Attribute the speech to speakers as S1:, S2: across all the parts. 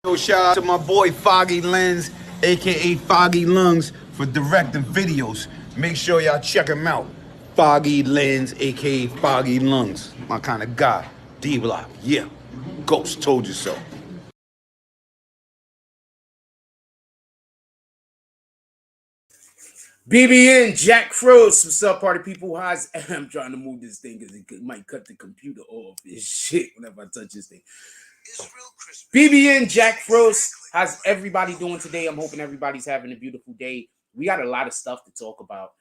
S1: Yo, shout out to my boy Foggy Lens, aka Foggy Lungs, for directing videos. Make sure y'all check him out. Foggy Lens, aka Foggy Lungs. My kind of guy. D-Block, yeah. Ghost told you so.
S2: BBN, Jack Frost. What's up, party people? I'm trying to move this thing because it might cut the computer off. This shit whenever I touch this thing. BBN, Jack Frost. How's everybody doing today? I'm hoping everybody's having a beautiful day. We got a lot of stuff to talk about.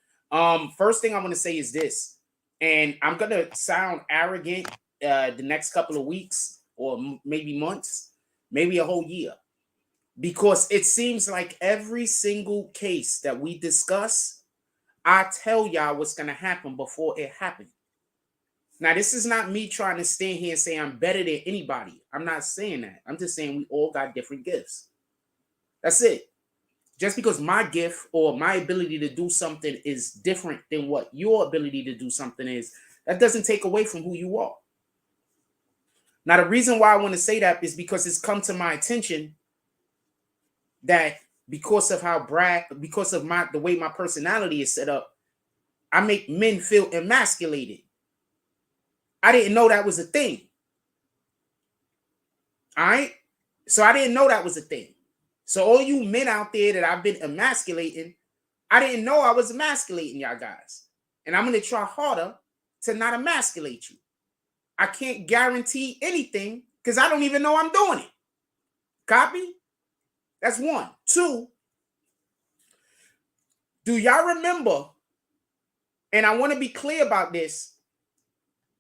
S2: First thing I want to say is this, and I'm gonna sound arrogant the next couple of weeks or maybe months, maybe a whole year. Because it seems like every single case that we discuss, I tell y'all what's going to happen before it happens. Now, this is not me trying to stand here and say I'm better than anybody. I'm not saying that. I'm just saying we all got different gifts. That's it. Just because my gift or my ability to do something is different than what your ability to do something is, that doesn't take away from who you are. Now, the reason why I want to say that is because it's come to my attention that because of the way my personality is set up, I make men feel emasculated. I didn't know that was a thing. All right? So I didn't know that was a thing. So all you men out there that I've been emasculating, I didn't know I was emasculating y'all guys. And I'm going to try harder to not emasculate you. I can't guarantee anything because I don't even know I'm doing it. Copy? That's one. Two, do y'all remember, and I want to be clear about this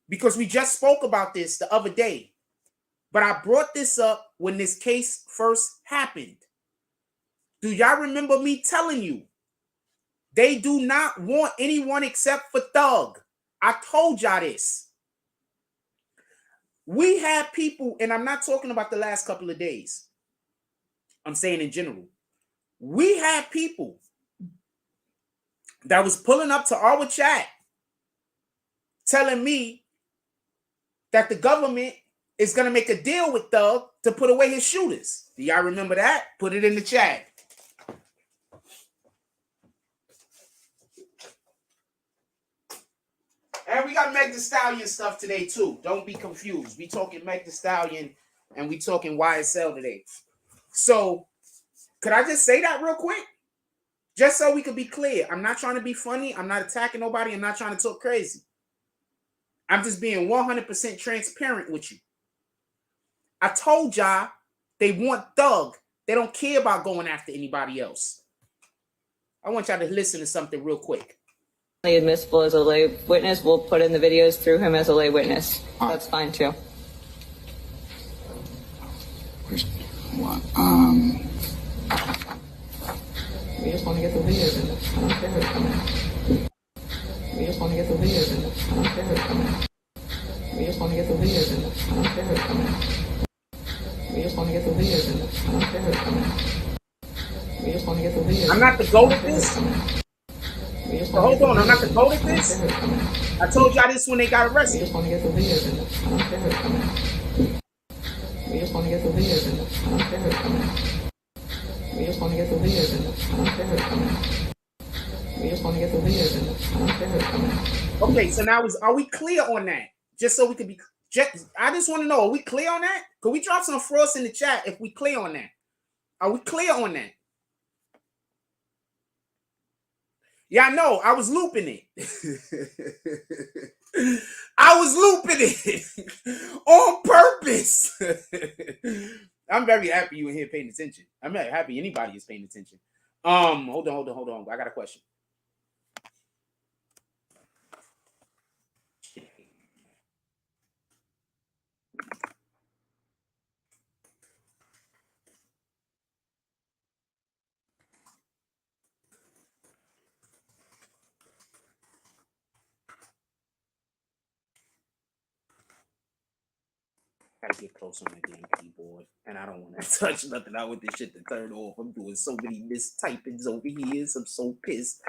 S2: because we just spoke about this the other day, but I brought this up when this case first happened. Do y'all remember me telling you they do not want anyone except for Thug? I told y'all this. We have people, and I'm not talking about the last couple of days. I'm saying in general. We have people that was pulling up to our chat telling me that the government is going to make a deal with Thug to put away his shooters. Do y'all remember that? Put it in the chat. And we got Meg Thee Stallion stuff today too. Don't be confused. We talking Meg Thee Stallion and we talking YSL today. So could I just say that real quick? Just so we could be clear. I'm not trying to be funny. I'm not attacking nobody. I'm not trying to talk crazy. I'm just being 100% transparent with you. I told y'all they want Thug. They don't care about going after anybody else. I want y'all to listen to something real quick.
S3: Admissible as a lay witness, we'll put in the videos through him as a lay witness. That's fine too. We just want to get the videos in. I don't care who's coming. We just want to get the videos in. I don't care who's coming. We just want to get the videos in. I don't care who's coming. We just want to get the videos in. I don't care who's coming. We just want to get the videos.
S2: I'm not the goat at this. So hold on, I'm not the goat at this. I told y'all this when they got arrested.
S3: We just want to get the videos in. I don't care who's coming. We just want to get the videos in. I don't care who's coming. We just want to get the videos in. I don't care who's coming. We just want to get the videos in. I don't care who's coming.
S2: Okay, so now are we clear on that? Just so we could be. I just want to know, are we clear on that? Could we drop some frost in the chat if we clear on that? Are we clear on that? Yeah, I know. I was looping it. I was looping it on purpose. I'm very happy you in here paying attention. I'm very happy anybody is paying attention. Hold on. I got a question. Gotta get close on the damn keyboard, and I don't want to touch nothing out with this shit to turn off. I'm doing so many mistypings over here. I'm so pissed.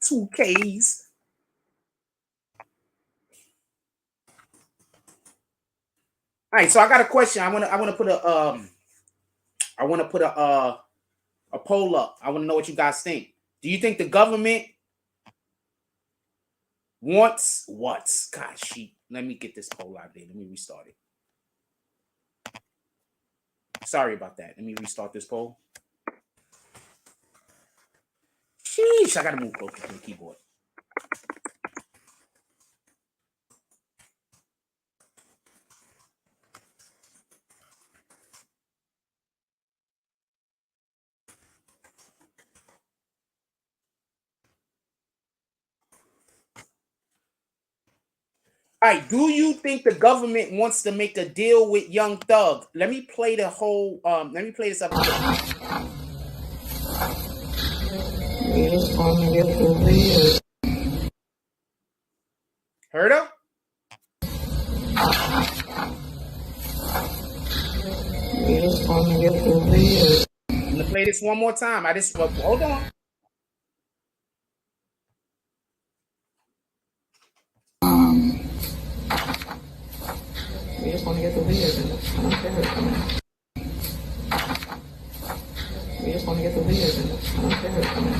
S2: 2Ks. All right, so I got a question. I want to put I want to put a poll up. I want to know what you guys think. Do you think the government wants what? Gosh, let me get this poll out there. Let me restart it. Sorry about that. Let me restart this poll. Sheesh, I gotta move closer to the keyboard. All right, do you think the government wants to make a deal with Young Thug? Let me play the whole, let me play this up.
S3: We just want to get the leaders.
S2: Heard her?
S3: We just want to get the leaders.
S2: I'm gonna play this one more time. Hold on.
S3: We just want to get the leaders in. I don't care who's coming. We just want to get the leaders in. I don't care who's coming.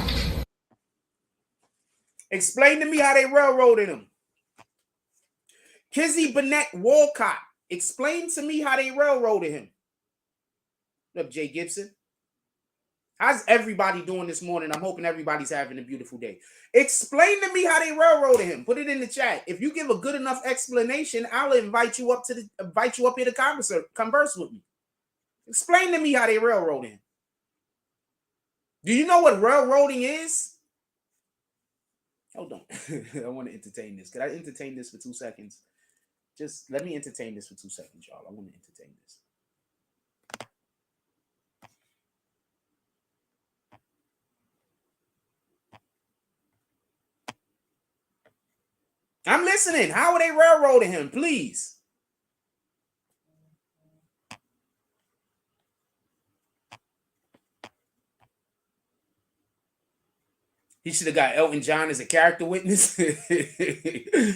S2: Explain to me how they railroaded him. Kizzy Burnett Walcott. Explain to me how they railroaded him. What up, Jay Gibson? How's everybody doing this morning? I'm hoping everybody's having a beautiful day. Explain to me how they railroaded him. Put it in the chat. If you give a good enough explanation, I'll invite you up here to converse with me. Explain to me how they railroaded him. Do you know what railroading is? Hold on. I want to entertain this. Could I entertain this for 2 seconds? Just let me entertain this for 2 seconds, y'all. I want to entertain this. I'm listening. How are they railroading him? Please. He should have got Elton John as a character witness. Explain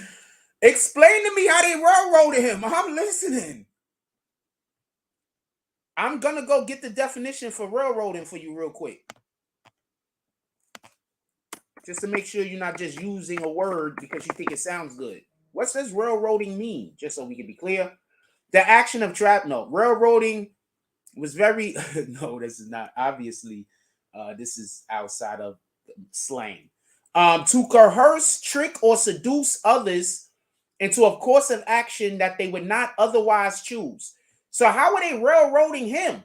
S2: to me how they railroaded him. I'm listening. I'm going to go get the definition for railroading for you real quick. Just to make sure you're not just using a word because you think it sounds good. What does railroading mean? Just so we can be clear. The action of railroading was very... No, this is not. Obviously, this is outside of slang. To coerce, trick, or seduce others into a course of action that they would not otherwise choose. So how are they railroading him?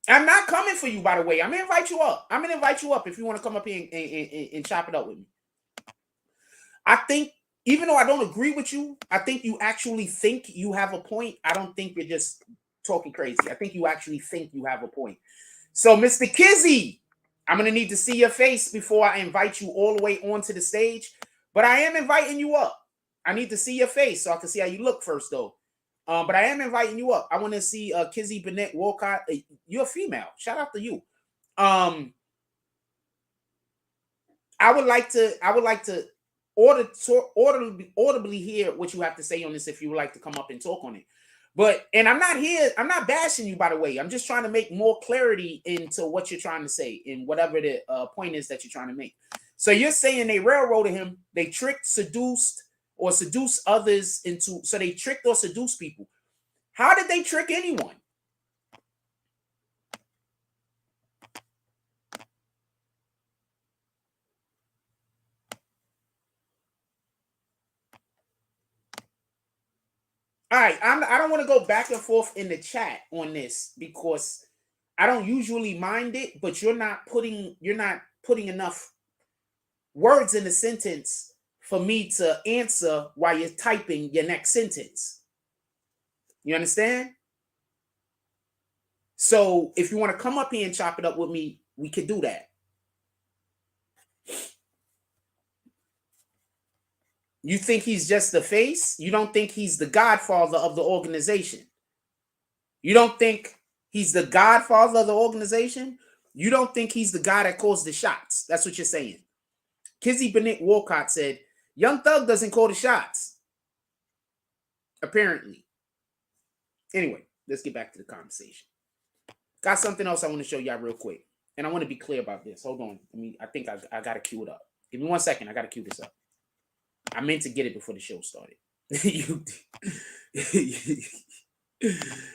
S2: I'm not coming for you, by the way. I'm going to invite you up. I'm going to invite you up if you want to come up here and chop it up with me. I think, even though I don't agree with you, I think you actually think you have a point. I don't think you're just talking crazy. I think you actually think you have a point. So, Mr. Kizzy, I'm going to need to see your face before I invite you all the way onto the stage. But I am inviting you up. I need to see your face so I can see how you look first, though. But I am inviting you up. I want to see Kizzy Burnett Walcott. You're a female. Shout out to you. I would like to audibly hear what you have to say on this if you would like to come up and talk on it. And I'm not bashing you, by the way. I'm just trying to make more clarity into what you're trying to say and whatever the point is that you're trying to make. So you're saying they railroaded him, they tricked, seduced others into, so they tricked or seduced people. How did they trick anyone? All right, I don't want to go back and forth in the chat on this because I don't usually mind it, but you're not putting enough words in the sentence for me to answer while you're typing your next sentence. You understand? So if you want to come up here and chop it up with me, we could do that. You think he's just the face? You don't think he's the godfather of the organization? You don't think he's the godfather of the organization? You don't think he's the guy that calls the shots? That's what you're saying. Kizzy Burnett Walcott said, Young Thug doesn't call the shots. Apparently. Anyway, let's get back to the conversation. Got something else I want to show y'all real quick. And I want to be clear about this. Hold on. I think I got to cue it up. Give me 1 second. I got to cue this up. I meant to get it before the show started.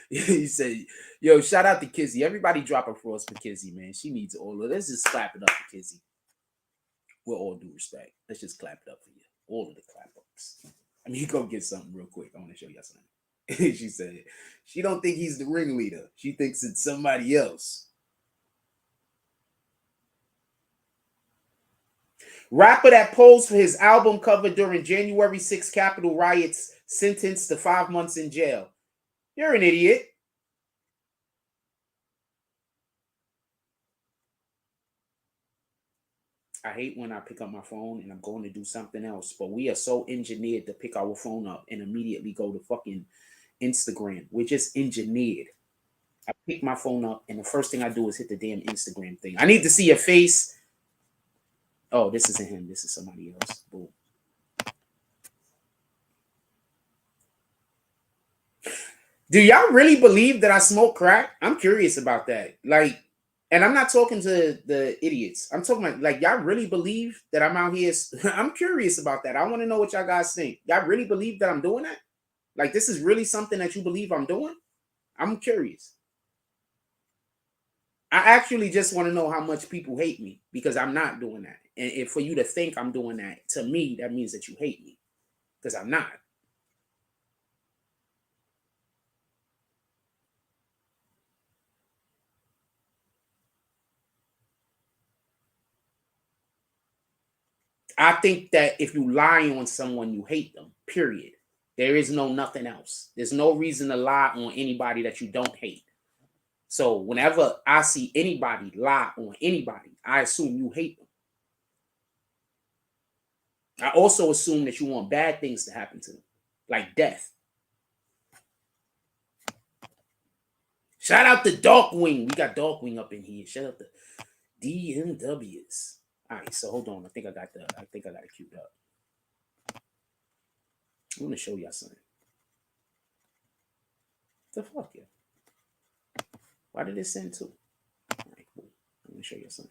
S2: He said, yo, shout out to Kizzy. Everybody drop a frost for Kizzy, man. She needs all of it. Let's just clap it up for Kizzy. With all due respect. Let's just clap it up for you. All of the clap ups. I mean, go get something real quick. I want to show y'all something. She said, she don't think he's the ringleader. She thinks it's somebody else. Rapper that posed for his album cover during January 6 Capitol riots sentenced to 5 months in jail. You're an idiot. I hate when I pick up my phone and I'm going to do something else, but we are so engineered to pick our phone up and immediately go to fucking Instagram. We're just engineered. I pick my phone up and the first thing I do is hit the damn Instagram thing. I need to see your face. Oh, this isn't him. This is somebody else. Boom. Do y'all really believe that I smoke crack? I'm curious about that. Like, and I'm not talking to the idiots. I'm talking about, like, y'all really believe that I'm out here? I'm curious about that. I want to know what y'all guys think. Y'all really believe that I'm doing that? Like, this is really something that you believe I'm doing? I'm curious. I actually just want to know how much people hate me because I'm not doing that. And if for you to think I'm doing that, to me, that means that you hate me because I'm not. I think that if you lie on someone, you hate them, period. There is nothing else. There's no reason to lie on anybody that you don't hate. So whenever I see anybody lie on anybody, I assume you hate them. I also assume that you want bad things to happen to them, like death. Shout out to Darkwing. We got Darkwing up in here. Shout out to DMWs. All right, so hold on. I think I got it queued up. I'm gonna show y'all something. The fuck, yeah. Why did it send two? All right, cool. I'm gonna show you something.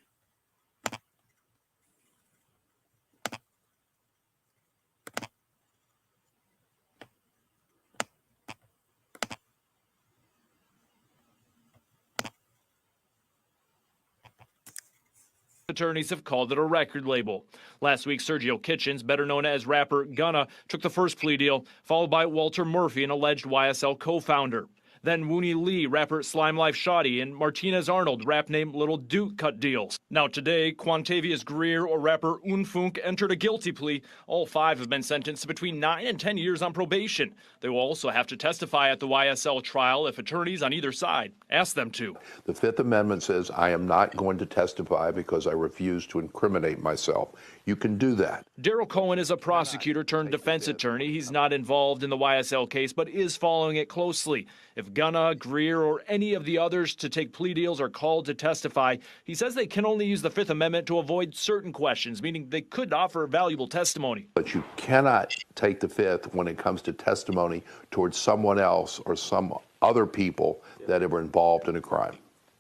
S4: Attorneys have called it a record label. Last week, Sergio Kitchens, better known as rapper Gunna, took the first plea deal, followed by Walter Murphy, an alleged YSL co-founder. Then Wooney Lee, rapper Slime Life Shoddy, and Martinez Arnold, rap name Little Duke, cut deals. Now today, Quantavious Greer or rapper Unfunk entered a guilty plea. All five have been sentenced to between 9 and 10 years on probation. They will also have to testify at the YSL trial if attorneys on either side ask them to.
S5: The Fifth Amendment says I am not going to testify because I refuse to incriminate myself. You can do that.
S4: Daryl Cohen is a prosecutor turned defense attorney. He's not involved in the YSL case, but is following it closely. If Gunna, Greer, or any of the others to take plea deals are called to testify, he says they can only use the Fifth Amendment to avoid certain questions, meaning they could offer valuable testimony.
S5: But you cannot take the Fifth when it comes to testimony towards someone else or some other people that were involved in a crime.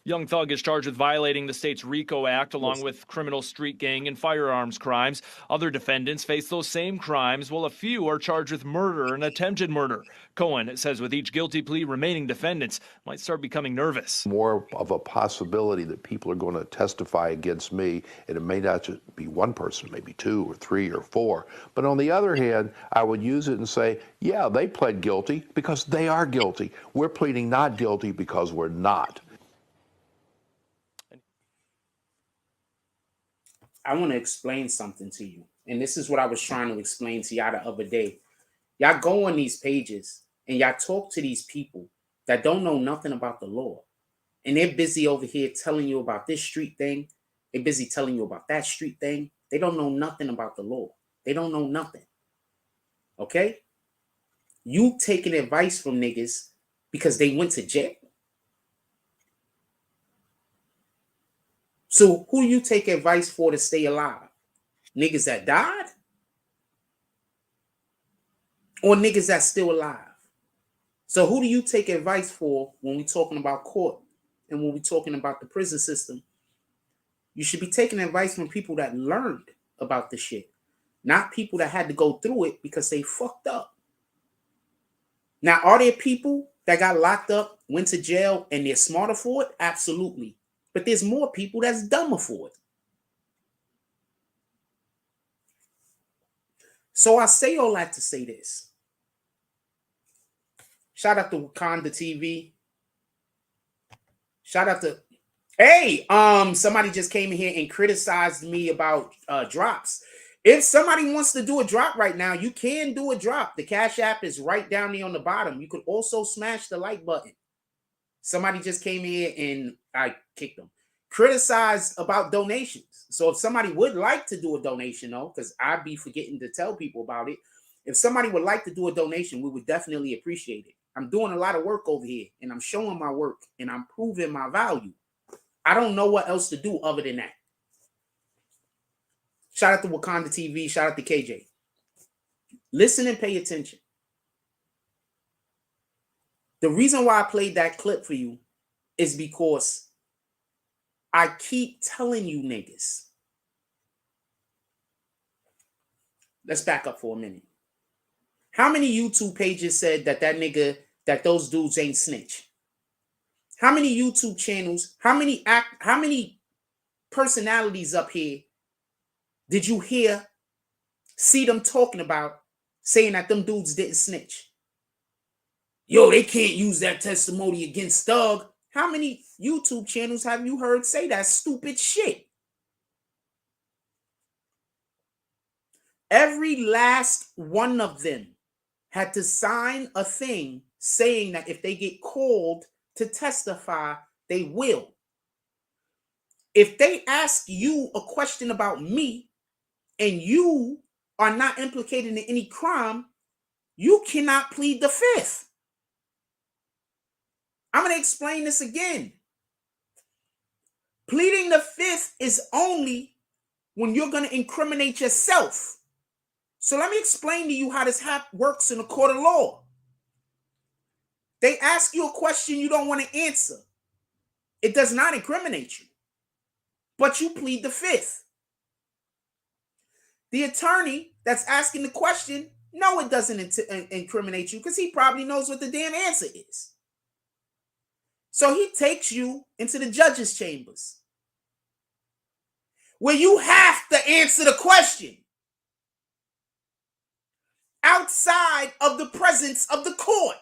S4: Young Thug is charged with violating the state's RICO Act along with criminal street gang and firearms crimes. Other defendants face those same crimes, while a few are charged with murder and attempted murder. Cohen says with each guilty plea, remaining defendants might start becoming nervous.
S5: More of a possibility that people are going to testify against me, and it may not just be one person, maybe 2 or 3 or 4. But on the other hand, I would use it and say, yeah, they pled guilty because they are guilty. We're pleading not guilty because we're not.
S2: I want to explain something to you. And this is what I was trying to explain to y'all the other day. Y'all go on these pages and y'all talk to these people that don't know nothing about the law. And they're busy over here telling you about this street thing. They're busy telling you about that street thing. They don't know nothing about the law. They don't know nothing. Okay? You taking advice from niggas because they went to jail. So who you take advice for to stay alive? Niggas that died? Or niggas that's still alive? So who do you take advice for when we're talking about court and when we're talking about the prison system? You should be taking advice from people that learned about the shit, not people that had to go through it because they fucked up. Now, are there people that got locked up, went to jail, and they're smarter for it? Absolutely. But there's more people that's dumber for it. So I say all that to say this. Shout out to Wakanda TV. Shout out to, hey, somebody just came in here and criticized me about drops. If somebody wants to do a drop right now, you can do a drop. The Cash App is right down there on the bottom. You could also smash the like button. Somebody just came here and I kicked them. Criticized about donations. So if somebody would like to do a donation, though, because I'd be forgetting to tell people about it. If somebody would like to do a donation, we would definitely appreciate it. I'm doing a lot of work over here, and I'm showing my work, and I'm proving my value. I don't know what else to do other than that. Shout out to Wakanda TV. Shout out to KJ. Listen and pay attention. The reason why I played that clip for you is because I keep telling you niggas. Let's back up for a minute. How many YouTube pages said that that those dudes ain't snitch? How many YouTube channels, how many personalities up here did you see them talking about saying that them dudes didn't snitch? Yo, they can't use that testimony against Thug. How many YouTube channels have you heard say that stupid shit? Every last one of them had to sign a thing saying that if they get called to testify, they will. If they ask you a question about me and you are not implicated in any crime, you cannot plead the fifth. I'm going to explain this again. Pleading the fifth is only when you're going to incriminate yourself. So let me explain to you how this works in a court of law. They ask you a question you don't want to answer. It does not incriminate you, but you plead the fifth. The attorney that's asking the question, no, it doesn't incriminate you because he probably knows what the damn answer is. So he takes you into the judge's chambers where you have to answer the question outside of the presence of the court.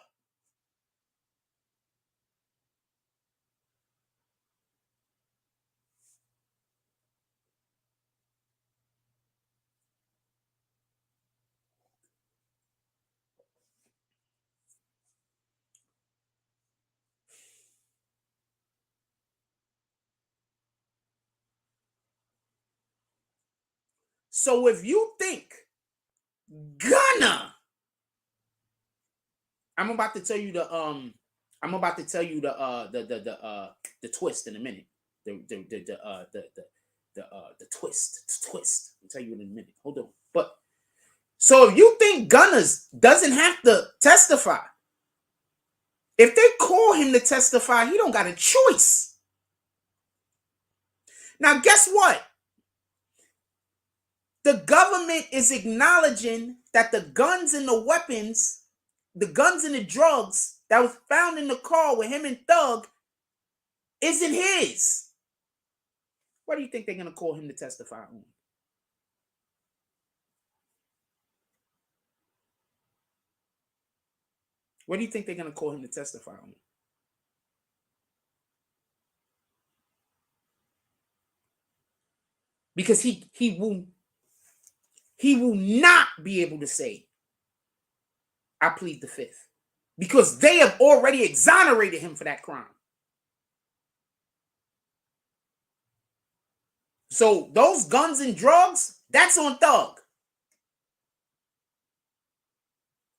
S2: So if you think Gunna, I'm about to tell you the twist in a minute. The twist. I'll tell you in a minute. Hold on. But so if you think Gunna doesn't have to testify, if they call him to testify, he don't got a choice. Now, guess what? The government is acknowledging that the guns and the weapons, the guns and the drugs that was found in the car with him and Thug isn't his. What do you think they're going to call him to testify on? What do you think they're going to call him to testify on? Because he will not be able to say, I plead the fifth. Because they have already exonerated him for that crime. So those guns and drugs, that's on Thug.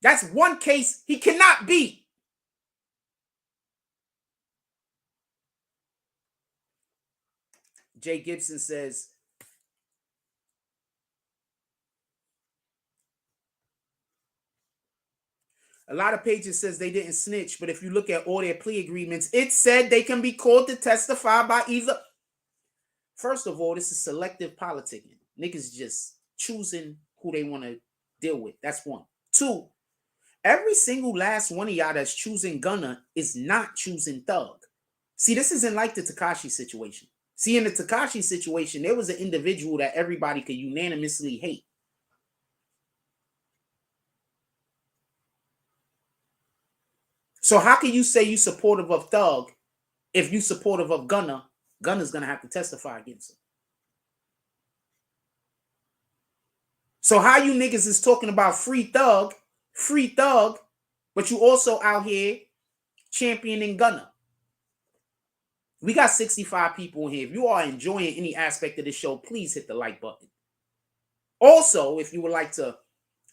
S2: That's one case he cannot beat. Jay Gibson says, A lot of pages says they didn't snitch, but if you look at all their plea agreements, it said they can be called to testify by either. First of all, this is selective politicking. Niggas just choosing who they want to deal with. That's one. Two, every single last one of y'all that's choosing Gunna is not choosing Thug. See, this isn't like the Tekashi situation. See, in the Tekashi situation, there was an individual that everybody could unanimously hate. So how can you say you supportive of Thug if you supportive of Gunna? Gunna's going to have to testify against him. So how you niggas is talking about free Thug, but you also out here championing Gunna? We got 65 people in here. If you are enjoying any aspect of this show, please hit the like button. Also, if you would like to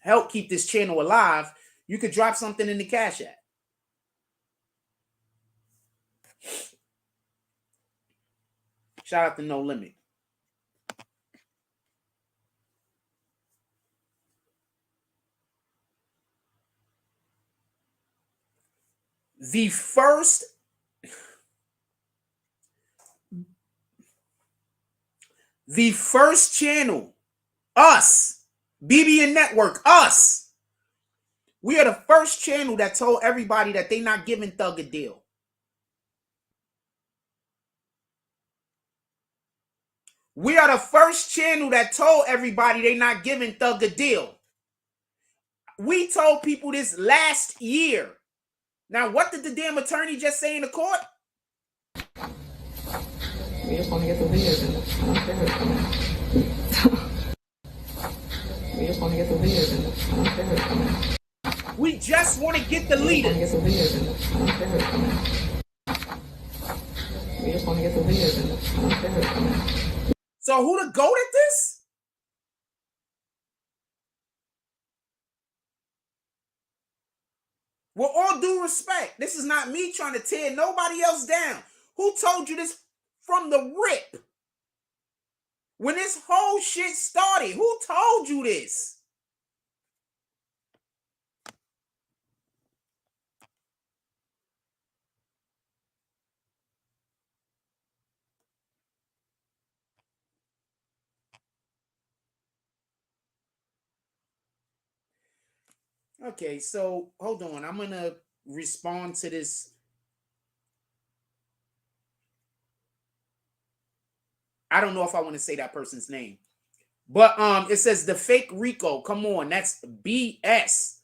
S2: help keep this channel alive, you could drop something in the Cash App. Shout out to No Limit. The first channel, us, BBN Network, us. We are the first channel that told everybody that they not giving Thug a deal. We are the first channel that told everybody they not giving Thug a deal. We told people this last year. Now, what did the damn attorney just say in the court?
S3: We just want to get the leaders in. I don't care who's coming. We just want to get the leaders in. I don't care who's coming.
S2: We just want to get the leaders.
S3: We just want to get the leaders in. I don't care who's coming. We just want to get the leaders in. I don't care who's coming.
S2: So who the GOAT at this? With all due respect, this is not me trying to tear nobody else down. Who told you this from the rip? When this whole shit started, who told you this? Okay, so hold on. I'm going to respond to this. I don't know if I want to say that person's name. But it says the fake RICO. Come on, that's BS.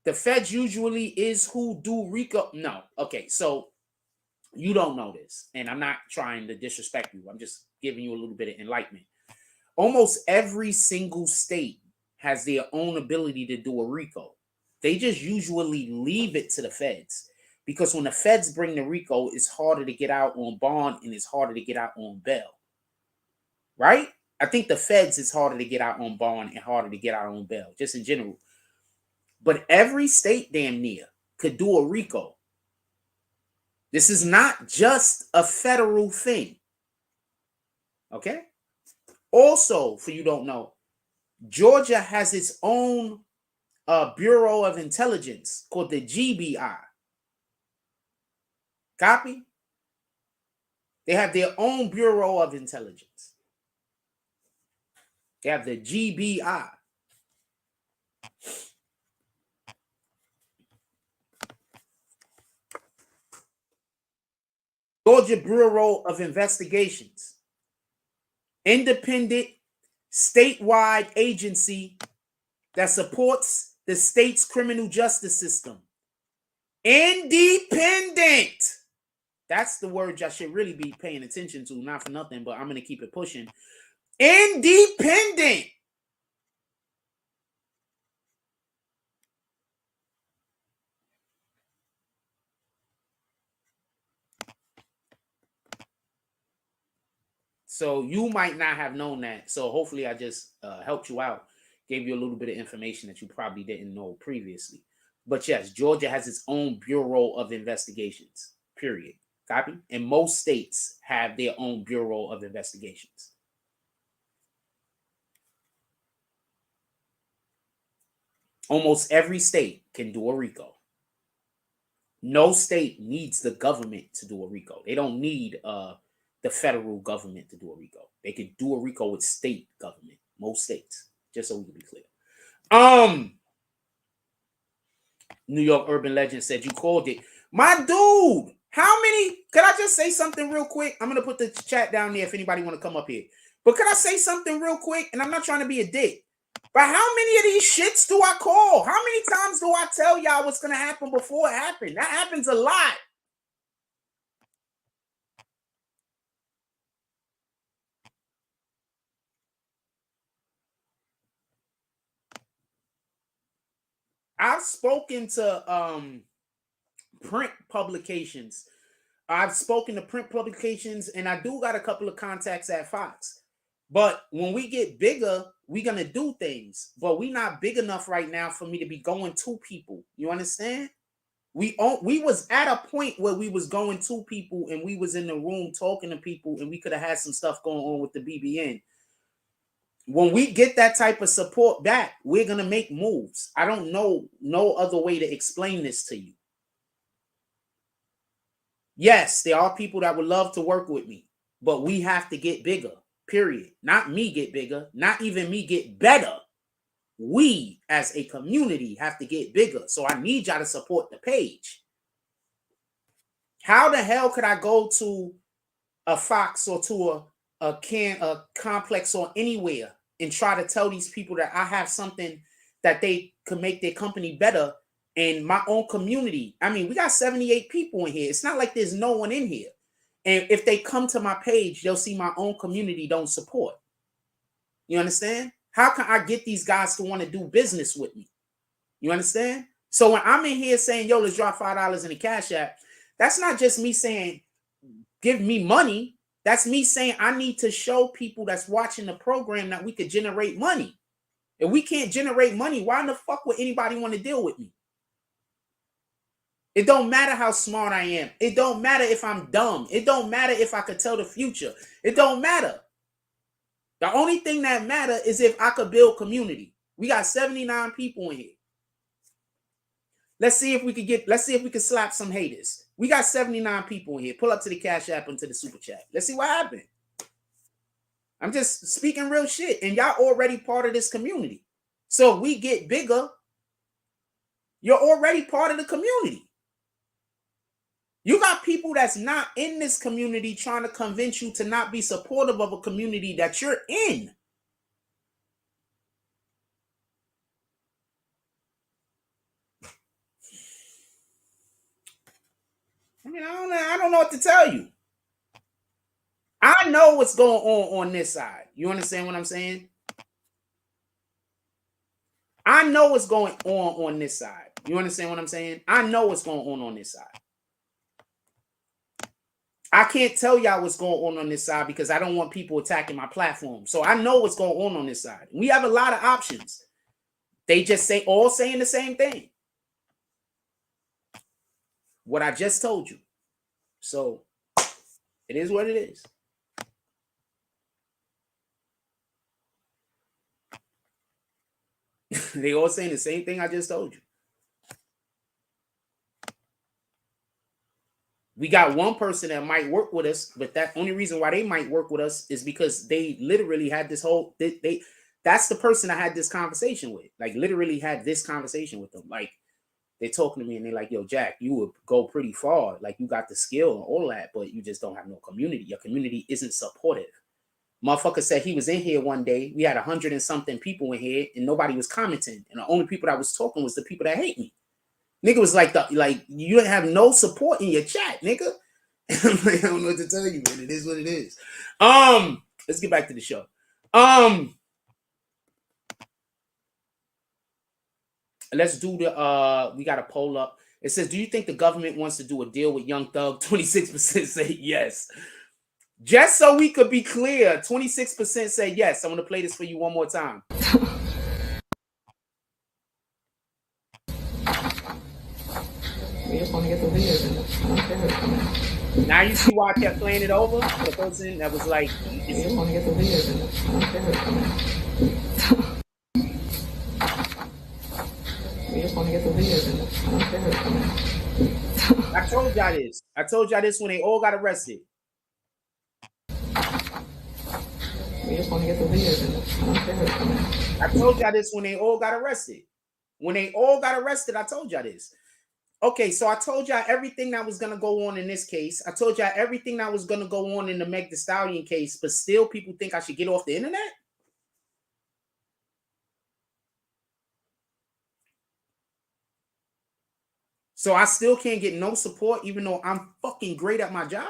S2: The feds usually is who do RICO. No. Okay, so you don't know this. And I'm not trying to disrespect you. I'm just giving you a little bit of enlightenment. Almost every single state has their own ability to do a RICO. They just usually leave it to the feds. Because when the feds bring the RICO, it's harder to get out on bond and it's harder to get out on bail. Right? I think the feds is harder to get out on bond and harder to get out on bail, just in general. But every state damn near could do a RICO. This is not just a federal thing. Okay? Also, for you don't know, Georgia has its own Bureau of Intelligence called the GBI. Copy? They have their own Bureau of Intelligence. They have the GBI. Georgia Bureau of Investigations. Independent, statewide agency that supports the state's criminal justice system. Independent. That's the word y'all should really be paying attention to. Not for nothing, but I'm going to keep it pushing. Independent. So you might not have known that. So hopefully I just helped you out. Gave you a little bit of information that you probably didn't know previously. But yes, Georgia has its own Bureau of Investigations, period. Copy? And most states have their own Bureau of Investigations. Almost every state can do a RICO. No state needs the government to do a RICO. They don't need the federal government to do a RICO. They can do a RICO with state government. Most states, just so we can be clear. New York urban legend said you called it. My dude, how many? Could I just say something real quick? I'm gonna put the chat down there if anybody want to come up here. But could I say something real quick? And I'm not trying to be a dick. But how many of these shits do I call? How many times do I tell y'all what's gonna happen before it happens? That happens a lot. I've spoken to print publications. I've spoken to print publications, and I do got a couple of contacts at Fox. But when we get bigger, we're gonna do things. But we're not big enough right now for me to be going to people. You understand? We was at a point where we was going to people, and we was in the room talking to people, and we could have had some stuff going on with the BBN. When we get that type of support back, we're going to make moves. I don't know no other way to explain this to you. Yes, there are people that would love to work with me, but we have to get bigger, period. Not me get bigger, not even me get better. We as a community have to get bigger. So I need y'all to support the page. How the hell could I go to a Fox or to a complex or anywhere and try to tell these people that I have something that they could make their company better in my own community? I mean, we got 78 people in here. It's not like there's no one in here. And if they come to my page, they'll see my own community don't support. You understand? How can I get these guys to want to do business with me? You understand? So when I'm in here saying, yo, let's drop $5 in the Cash App, that's not just me saying, give me money. That's me saying I need to show people that's watching the program that we could generate money. If we can't generate money, why in the fuck would anybody want to deal with me? It don't matter how smart I am. It don't matter if I'm dumb. It don't matter if I could tell the future. It don't matter. The only thing that matters is if I could build community. We got 79 people in here. Let's see if we could slap some haters. We got 79 people in here. Pull up to the Cash App and to the Super Chat. Let's see what happened. I'm just speaking real shit. And y'all already part of this community. So we get bigger. You're already part of the community. You got people that's not in this community trying to convince you to not be supportive of a community that you're in. I mean, I don't know what to tell you. I know what's going on this side. You understand what I'm saying? I know what's going on this side. You understand what I'm saying? I know what's going on this side. I can't tell y'all what's going on this side because I don't want people attacking my platform. So I know what's going on this side. We have a lot of options. They just saying the same thing. What I just told you. So it is what it is. They all saying the same thing I just told you. We got one person that might work with us, but that only reason why they might work with us is because they literally had this whole that's the person I had this conversation with. Like literally had this conversation with them. Like they're talking to me and they're like, yo, Jack, you would go pretty far. Like you got the skill and all that, but you just don't have no community. Your community isn't supportive. Motherfucker said he was in here one day. We had 100 and something people in here and nobody was commenting. And the only people that was talking was the people that hate me. Nigga was like, you don't have no support in your chat, nigga. I don't know what to tell you, man. It is what it is. Let's get back to the show. Let's do the, we got a poll up. It says, do you think the government wants to do a deal with Young Thug? 26% say yes. Just so we could be clear, 26% say yes. I'm going to play this for you one more time.
S3: We just want to get the videos in. I don't care who's coming.
S2: Now you see why I kept playing it over? The person that was like,
S3: We just want to get the videos in. I don't care who's coming. We just want to get the videos in. I don't care who's coming.
S2: I told y'all this. I told y'all this when they all got arrested.
S3: We just want to get the leaders in. I don't care who's coming.
S2: I told y'all this when they all got arrested. When they all got arrested, I told y'all this. Okay, so I told y'all everything that was going to go on in this case. I told y'all everything that was going to go on in the Meg Thee Stallion case, but still people think I should get off the internet? So I still can't get no support even though I'm fucking great at my job?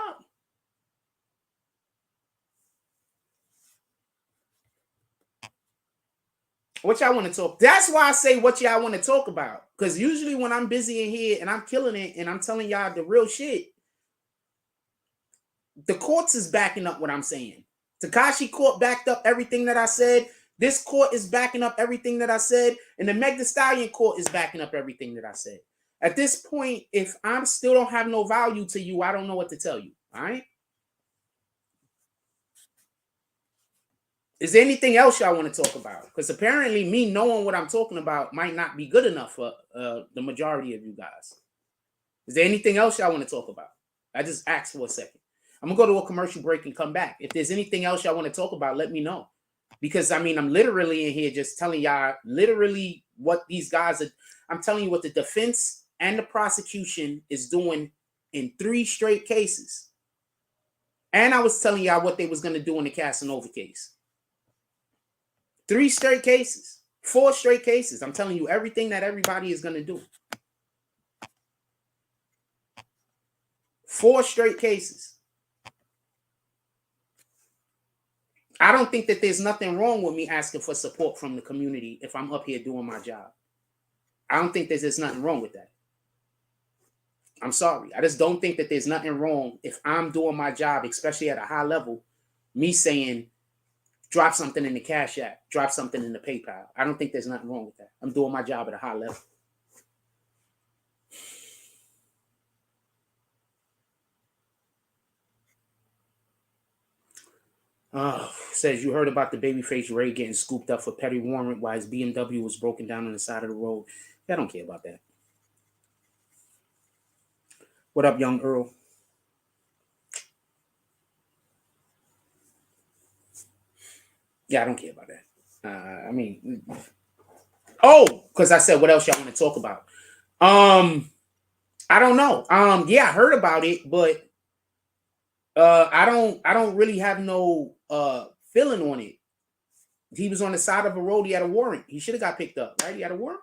S2: What y'all want to talk? That's why I say what y'all want to talk about. Because usually when I'm busy in here and I'm killing it and I'm telling y'all the real shit, the courts is backing up what I'm saying. Tekashi court backed up everything that I said. This court is backing up everything that I said. And the Meg Thee Stallion court is backing up everything that I said. At this point, if I'm still don't have no value to you, I don't know what to tell you. All right? Is there anything else y'all want to talk about? Because apparently me knowing what I'm talking about might not be good enough for the majority of you guys. Is there anything else y'all want to talk about? I just asked for a second. I'm going to go to a commercial break and come back. If there's anything else y'all want to talk about, let me know. Because, I mean, I'm literally in here just telling y'all literally what these guys are. I'm telling you what the defense and the prosecution is doing in 3 straight cases. And I was telling y'all what they was going to do in the Casanova case. 3 straight cases, 4 straight cases. I'm telling you everything that everybody is going to do. 4 straight cases. I don't think that there's nothing wrong with me asking for support from the community if I'm up here doing my job. I don't think there's nothing wrong with that. I'm sorry. I just don't think that there's nothing wrong if I'm doing my job, especially at a high level, me saying, drop something in the Cash App, drop something in the PayPal. I don't think there's nothing wrong with that. I'm doing my job at a high level. Says you heard about the babyface Ray getting scooped up for petty warrant while his BMW was broken down on the side of the road. Yeah, I don't care about that. What up, young Earl? Yeah, I don't care about that. I mean, because I said, what else y'all want to talk about? I don't know. Yeah, I heard about it, but I don't really have no feeling on it. He was on the side of a road. He had a warrant. He should have got picked up, right? He had a warrant.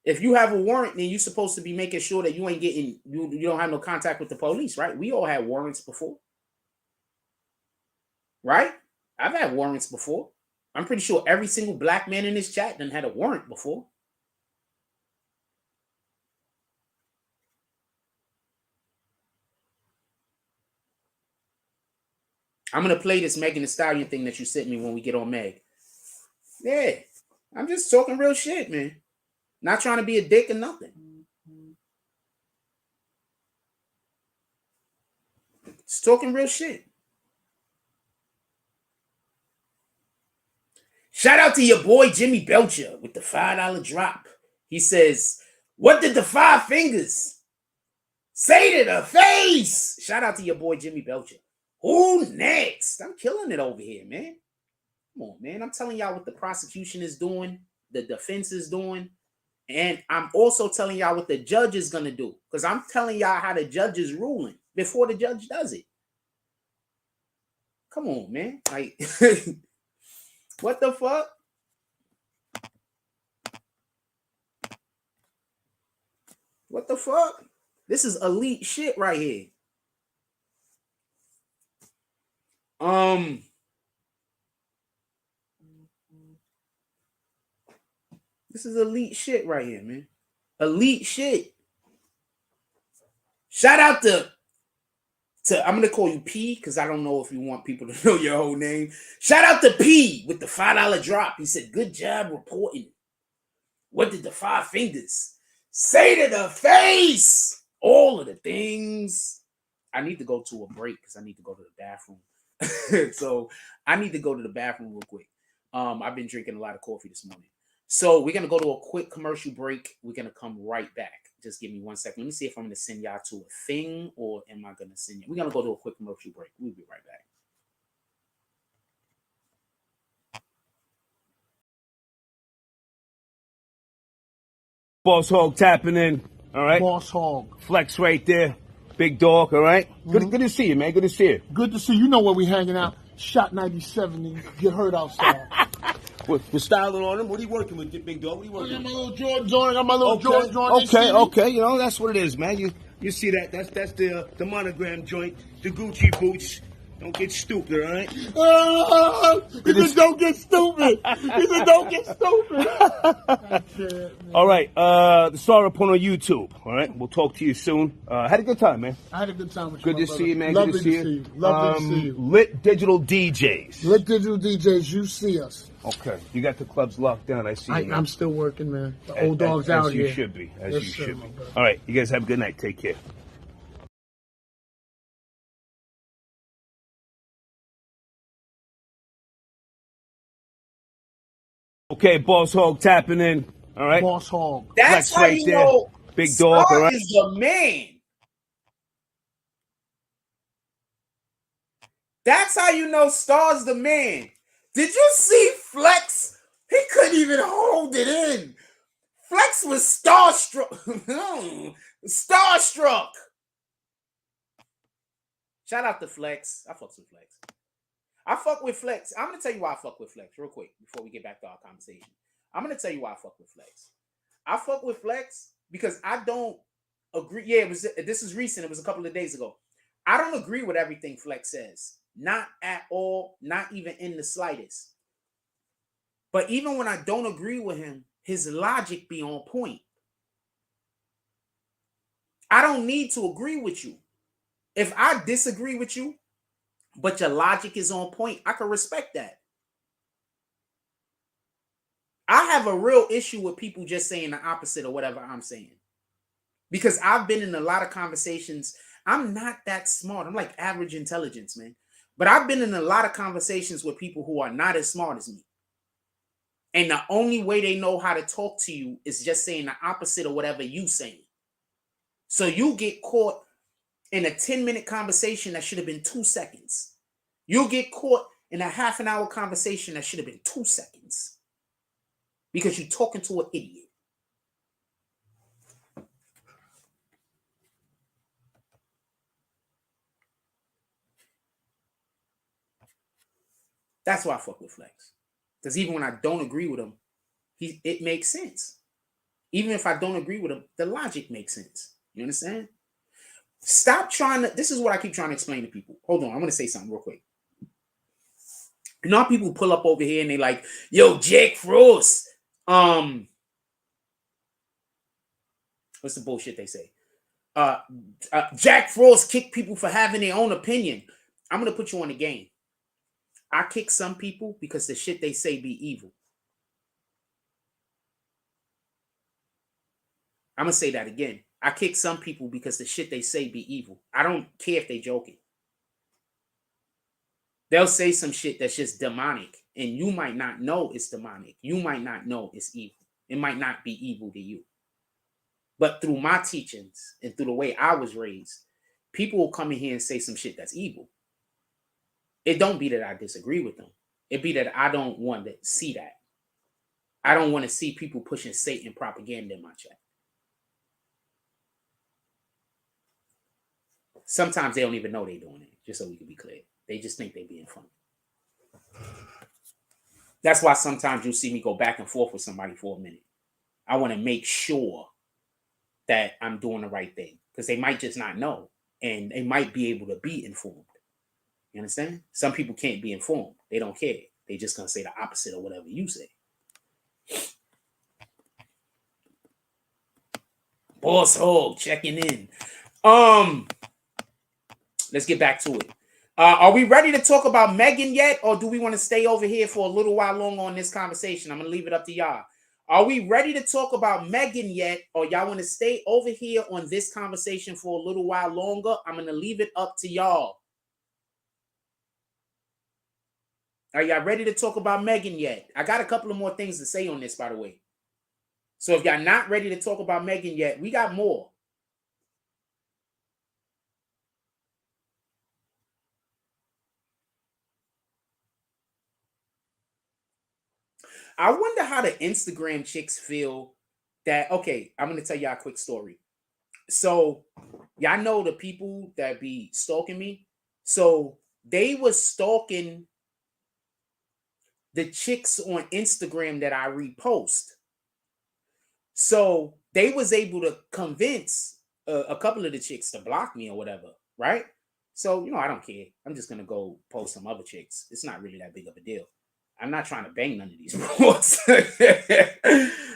S2: If you have a warrant, then you're supposed to be making sure that you ain't getting, you don't have no contact with the police, right? We all had warrants before, right? I've had warrants before. I'm pretty sure every single black man in this chat done had a warrant before. I'm going to play this Megan Thee Stallion thing that you sent me when we get on Meg. Yeah, I'm just talking real shit, man. Not trying to be a dick or nothing. Just talking real shit. Shout out to your boy Jimmy Belcher with the $5 drop. He says, what did the 5 fingers say to the face? Shout out to your boy Jimmy Belcher. Who next? I'm killing it over here, man. Come on, man. I'm telling y'all what the prosecution is doing, the defense is doing, and I'm also telling y'all what the judge is going to do, because I'm telling y'all how the judge is ruling before the judge does it. Come on, man. Like, what the fuck? What the fuck? This is elite shit right here. This is elite shit right here, man. Elite shit. Shout out to I'm gonna call you P because I don't know if you want people to know your whole name. Shout out to P with the $5 drop. He said, good job reporting. What did the 5 fingers say to the face? All of the things. I need to go to a break because I need to go to the bathroom. So I need to go to the bathroom real quick. I've been drinking a lot of coffee this morning. So we're going to go to a quick commercial break. We're going to come right back. Just give me 1 second. Let me see if I'm going to send y'all to a thing or am I going to send you? We're going to go to a quick commercial break. We'll be right back.
S6: Boss Hog tapping in, all right?
S7: Boss Hog.
S6: Flex right there. Big dog, all right? Good to see you, man. Good to see you.
S7: Good to see you. You know where we hanging out. Shot 97 and get hurt outside.
S6: We're styling on him. What are you working with, Big dog? What are you
S7: I
S6: working
S7: got
S6: with?
S7: my little Jordan joint. I got my little Jordan joint.
S6: Okay. You know, that's what it is, man. You see that. That's the monogram joint, the Gucci boots. Don't get stupid, all right?
S7: He said, don't get stupid. He said, don't get stupid.
S6: All right, the star report on YouTube, all right? We'll talk to you soon. Had a good time, man.
S7: I had a good time with you,
S6: Good to see you, man.
S7: Lovely
S6: Good to see you.
S7: Lovely to see you.
S6: Lit Digital DJs.
S7: Lit Digital DJs, you see us.
S6: Okay. You got the clubs locked down. I see you, man.
S7: I'm still working, man. The old dog's out here.
S6: As you should be. As
S7: Yes,
S6: you
S7: sir,
S6: should
S7: my
S6: be.
S7: brother.
S6: All right. You guys have a good night. Take care. Okay, Boss Hog tapping in. All right.
S7: Boss Hog.
S2: That's
S6: Flex
S2: how
S6: right
S2: you
S6: there.
S2: know
S6: Big dog,
S2: Star
S6: all right?
S2: is the man. That's how you know Star's the man. Did you see Flex? He couldn't even hold it in. Flex was starstruck. Starstruck. Shout out to Flex. I fucks with Flex. I fuck with Flex. I'm going to tell you why I fuck with Flex real quick before we get back to our conversation. I'm going to tell you why I fuck with Flex. I fuck with Flex because I don't agree. Yeah, this is recent. It was a couple of days ago. I don't agree with everything Flex says. Not at all. Not even in the slightest. But even when I don't agree with him, his logic be on point. I don't need to agree with you. If I disagree with you, but your logic is on point, I can respect that. I have a real issue with people just saying the opposite of whatever I'm saying. Because I've been in a lot of conversations. I'm not that smart. I'm like average intelligence, man. But I've been in a lot of conversations with people who are not as smart as me. And the only way they know how to talk to you is just saying the opposite of whatever you saying. So you get caught in a 10-minute conversation that should have been 2 seconds. You'll get caught in a half an hour conversation that should have been 2 seconds. Because you're talking to an idiot. That's why I fuck with Flex. Because even when I don't agree with him, it makes sense. Even if I don't agree with him, the logic makes sense. You understand? Stop trying to... This is what I keep trying to explain to people. Hold on. I'm going to say something real quick. You know how people pull up over here and they like, yo, Jack Frost. What's the bullshit they say? Jack Frost kick people for having their own opinion. I'm going to put you on the game. I kick some people because the shit they say be evil. I'm going to say that again. I kick some people because the shit they say be evil. I don't care if they joking. They'll say some shit that's just demonic, and you might not know it's demonic. You might not know it's evil. It might not be evil to you. But through my teachings and through the way I was raised, people will come in here and say some shit that's evil. It don't be that I disagree with them. It be that I don't want to see that. I don't want to see people pushing Satan propaganda in my chat. Sometimes they don't even know they're doing it, just so we can be clear. They just think they're being funny. That's why sometimes you'll see me go back and forth with somebody for a minute. I want to make sure that I'm doing the right thing because they might just not know and they might be able to be informed. You understand? Some people can't be informed. They don't care. They just going to say the opposite of whatever you say. Boss Hog checking in. Let's get back to it. Are we ready to talk about Megan yet, or do we want to stay over here for a little while longer on this conversation? I'm going to leave it up to y'all. Are we ready to talk about Megan yet, or y'all want to stay over here on this conversation for a little while longer? I'm going to leave it up to y'all. Are y'all ready to talk about Megan yet? I got a couple of more things to say on this, by the way. So if y'all not ready to talk about Megan yet, we got more. I wonder how the Instagram chicks feel that, okay, I'm going to tell y'all a quick story. So y'all know the people that be stalking me. So they was stalking the chicks on Instagram that I repost. So they was able to convince a couple of the chicks to block me or whatever, right? So, I don't care. I'm just going to go post some other chicks. It's not really that big of a deal. I'm not trying to bang none of these broads.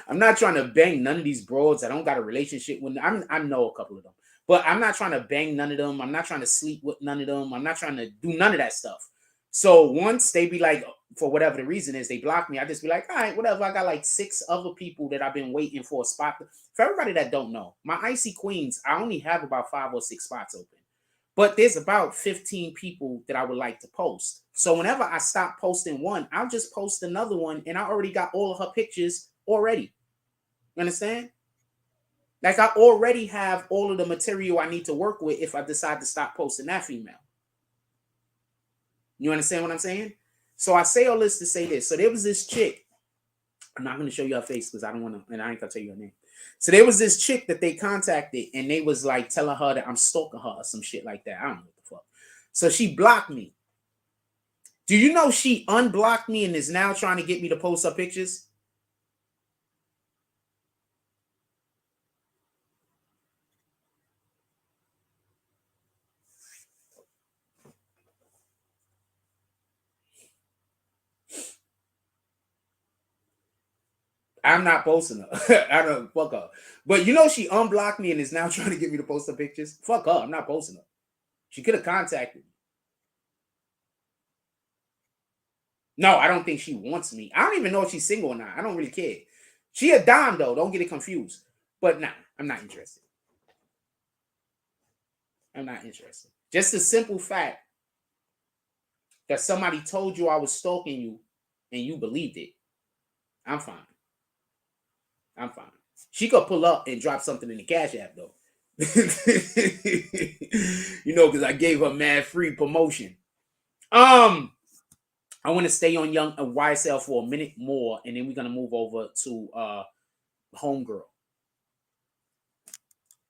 S2: I'm not trying to bang none of these broads. I don't got a relationship with them. I know a couple of them. But I'm not trying to bang none of them. I'm not trying to sleep with none of them. I'm not trying to do none of that stuff. So once they be like, for whatever the reason is, they block me, I just be like, all right, whatever. I got like 6 other people that I've been waiting for a spot. For everybody that don't know, my Icy Queens, I only have about 5 or 6 spots open. But there's about 15 people that I would like to post. So whenever I stop posting one, I'll just post another one, and I already got all of her pictures already. You understand? Like I already have all of the material I need to work with if I decide to stop posting that female. You understand what I'm saying? So I say all this to say this. So there was this chick. I'm not going to show you her face because I don't want to, and I ain't going to tell you her name. So there was this chick that they contacted, and they was like telling her that I'm stalking her or some shit like that. I don't know what the fuck. So she blocked me. Do you know she unblocked me and is now trying to get me to post her pictures? I'm not posting her. I don't fuck her. But she unblocked me and is now trying to get me to post her pictures. Fuck her. I'm not posting her. She could have contacted me. No, I don't think she wants me. I don't even know if she's single or not. I don't really care. She a dime though. Don't get it confused. But nah, I'm not interested. I'm not interested. Just the simple fact that somebody told you I was stalking you and you believed it. I'm fine. I'm fine. She could pull up and drop something in the Cash App though. Because I gave her mad free promotion. I want to stay on young YSL for a minute more, and then we're gonna move over to Homegirl.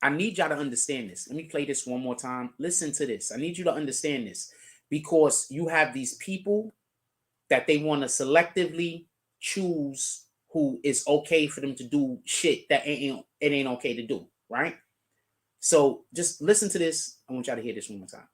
S2: I need y'all to understand this. Let me play this one more time. Listen to this. I need you to understand this because you have these people that they want to selectively choose who is okay for them to do shit that it ain't okay to do, right? So just listen to this. I want y'all to hear this one more time.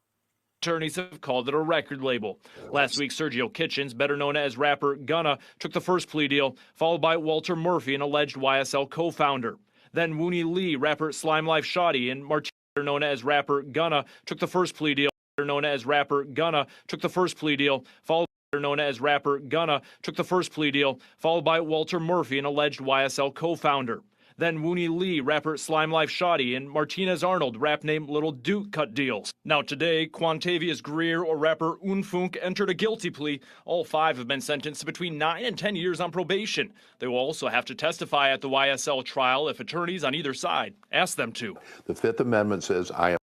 S4: Attorneys have called it a record label. Last week, Sergio Kitchens, better known as rapper Gunna, took the first plea deal, followed by Walter Murphy, an alleged YSL co-founder. Then Woony Lee, rapper Slime Life Shoddy, and Martina, known as rapper Gunna, took the first plea deal. Known as rapper Gunna took the first plea deal, followed known as rapper Gunna took the first plea deal, followed by Walter Murphy, an alleged YSL co-founder. Then Woony Lee, rapper Slime Life Shoddy, and Martinez Arnold, rap name Little Duke, cut deals. Now today, Quantavious Greer or rapper Unfunk entered a guilty plea. All 5 have been sentenced to between 9 and 10 years on probation. They will also have to testify at the YSL trial if attorneys on either side ask them to.
S5: The Fifth Amendment says I am.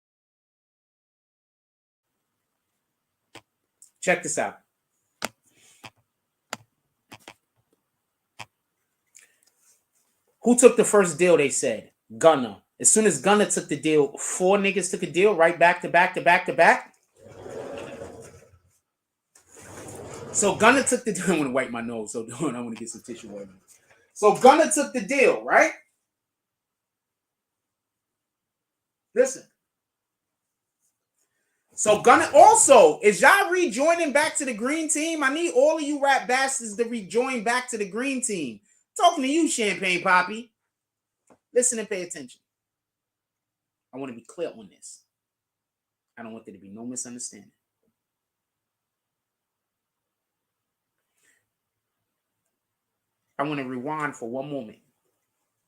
S2: Check this out. Who took the first deal, they said? Gunna. As soon as Gunna took the deal, 4 niggas took a deal right back to back to back to back. So Gunna took the deal. I want to wipe my nose, so I want to get some tissue water. So Gunna took the deal, right? Listen. So Gunna also, is y'all rejoining back to the green team? I need all of you rap bastards to rejoin back to the green team. Talking to you, Champagne Poppy. Listen and pay attention. I want to be clear on this. I don't want there to be no misunderstanding. I want to rewind for one moment.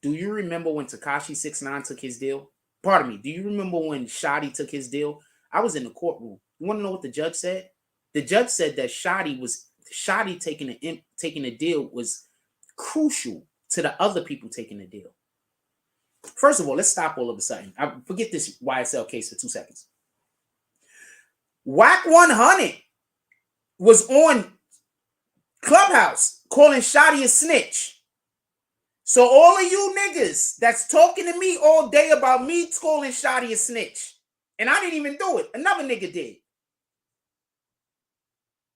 S2: Do you remember when Tekashi 6ix9ine took his deal? Pardon me. Do you remember when Shoddy took his deal? I was in the courtroom. You want to know what the judge said? The judge said that Shoddy taking a deal was crucial to the other people taking the deal. First of all, let's stop all of a sudden. Forget this YSL case for 2 seconds. Whack 100 was on Clubhouse calling Shotty a snitch. So all of you niggas that's talking to me all day about me calling Shotty a snitch, and I didn't even do it. Another nigga did.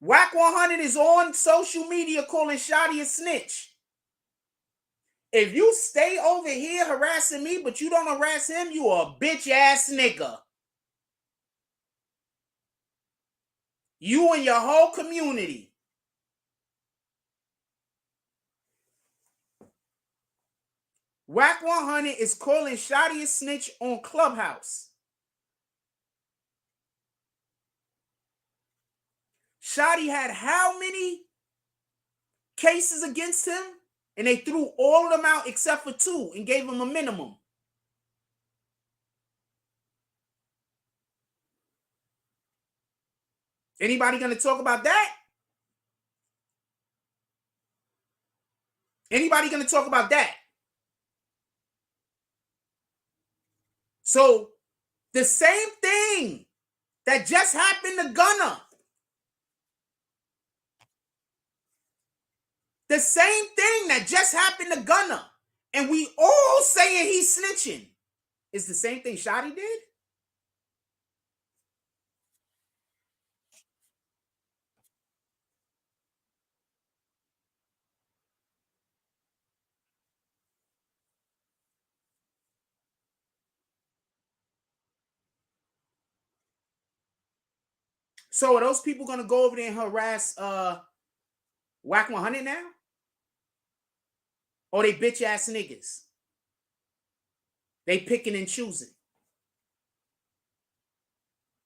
S2: Whack 100 is on social media calling Shotty a snitch. If you stay over here harassing me, but you don't harass him, you a bitch ass nigga. You and your whole community. Whack 100 is calling Shotty a snitch on Clubhouse. Shotty had how many cases against him? And they threw all of them out except for 2 and gave him a minimum. Anybody going to talk about that? Anybody going to talk about that? So the same thing that just happened to Gunna, the same thing that just happened to Gunna, and we all saying he's snitching, is the same thing Shotty did? So are those people going to go over there and harass Whack 100 now? Or they bitch ass niggas? They picking and choosing.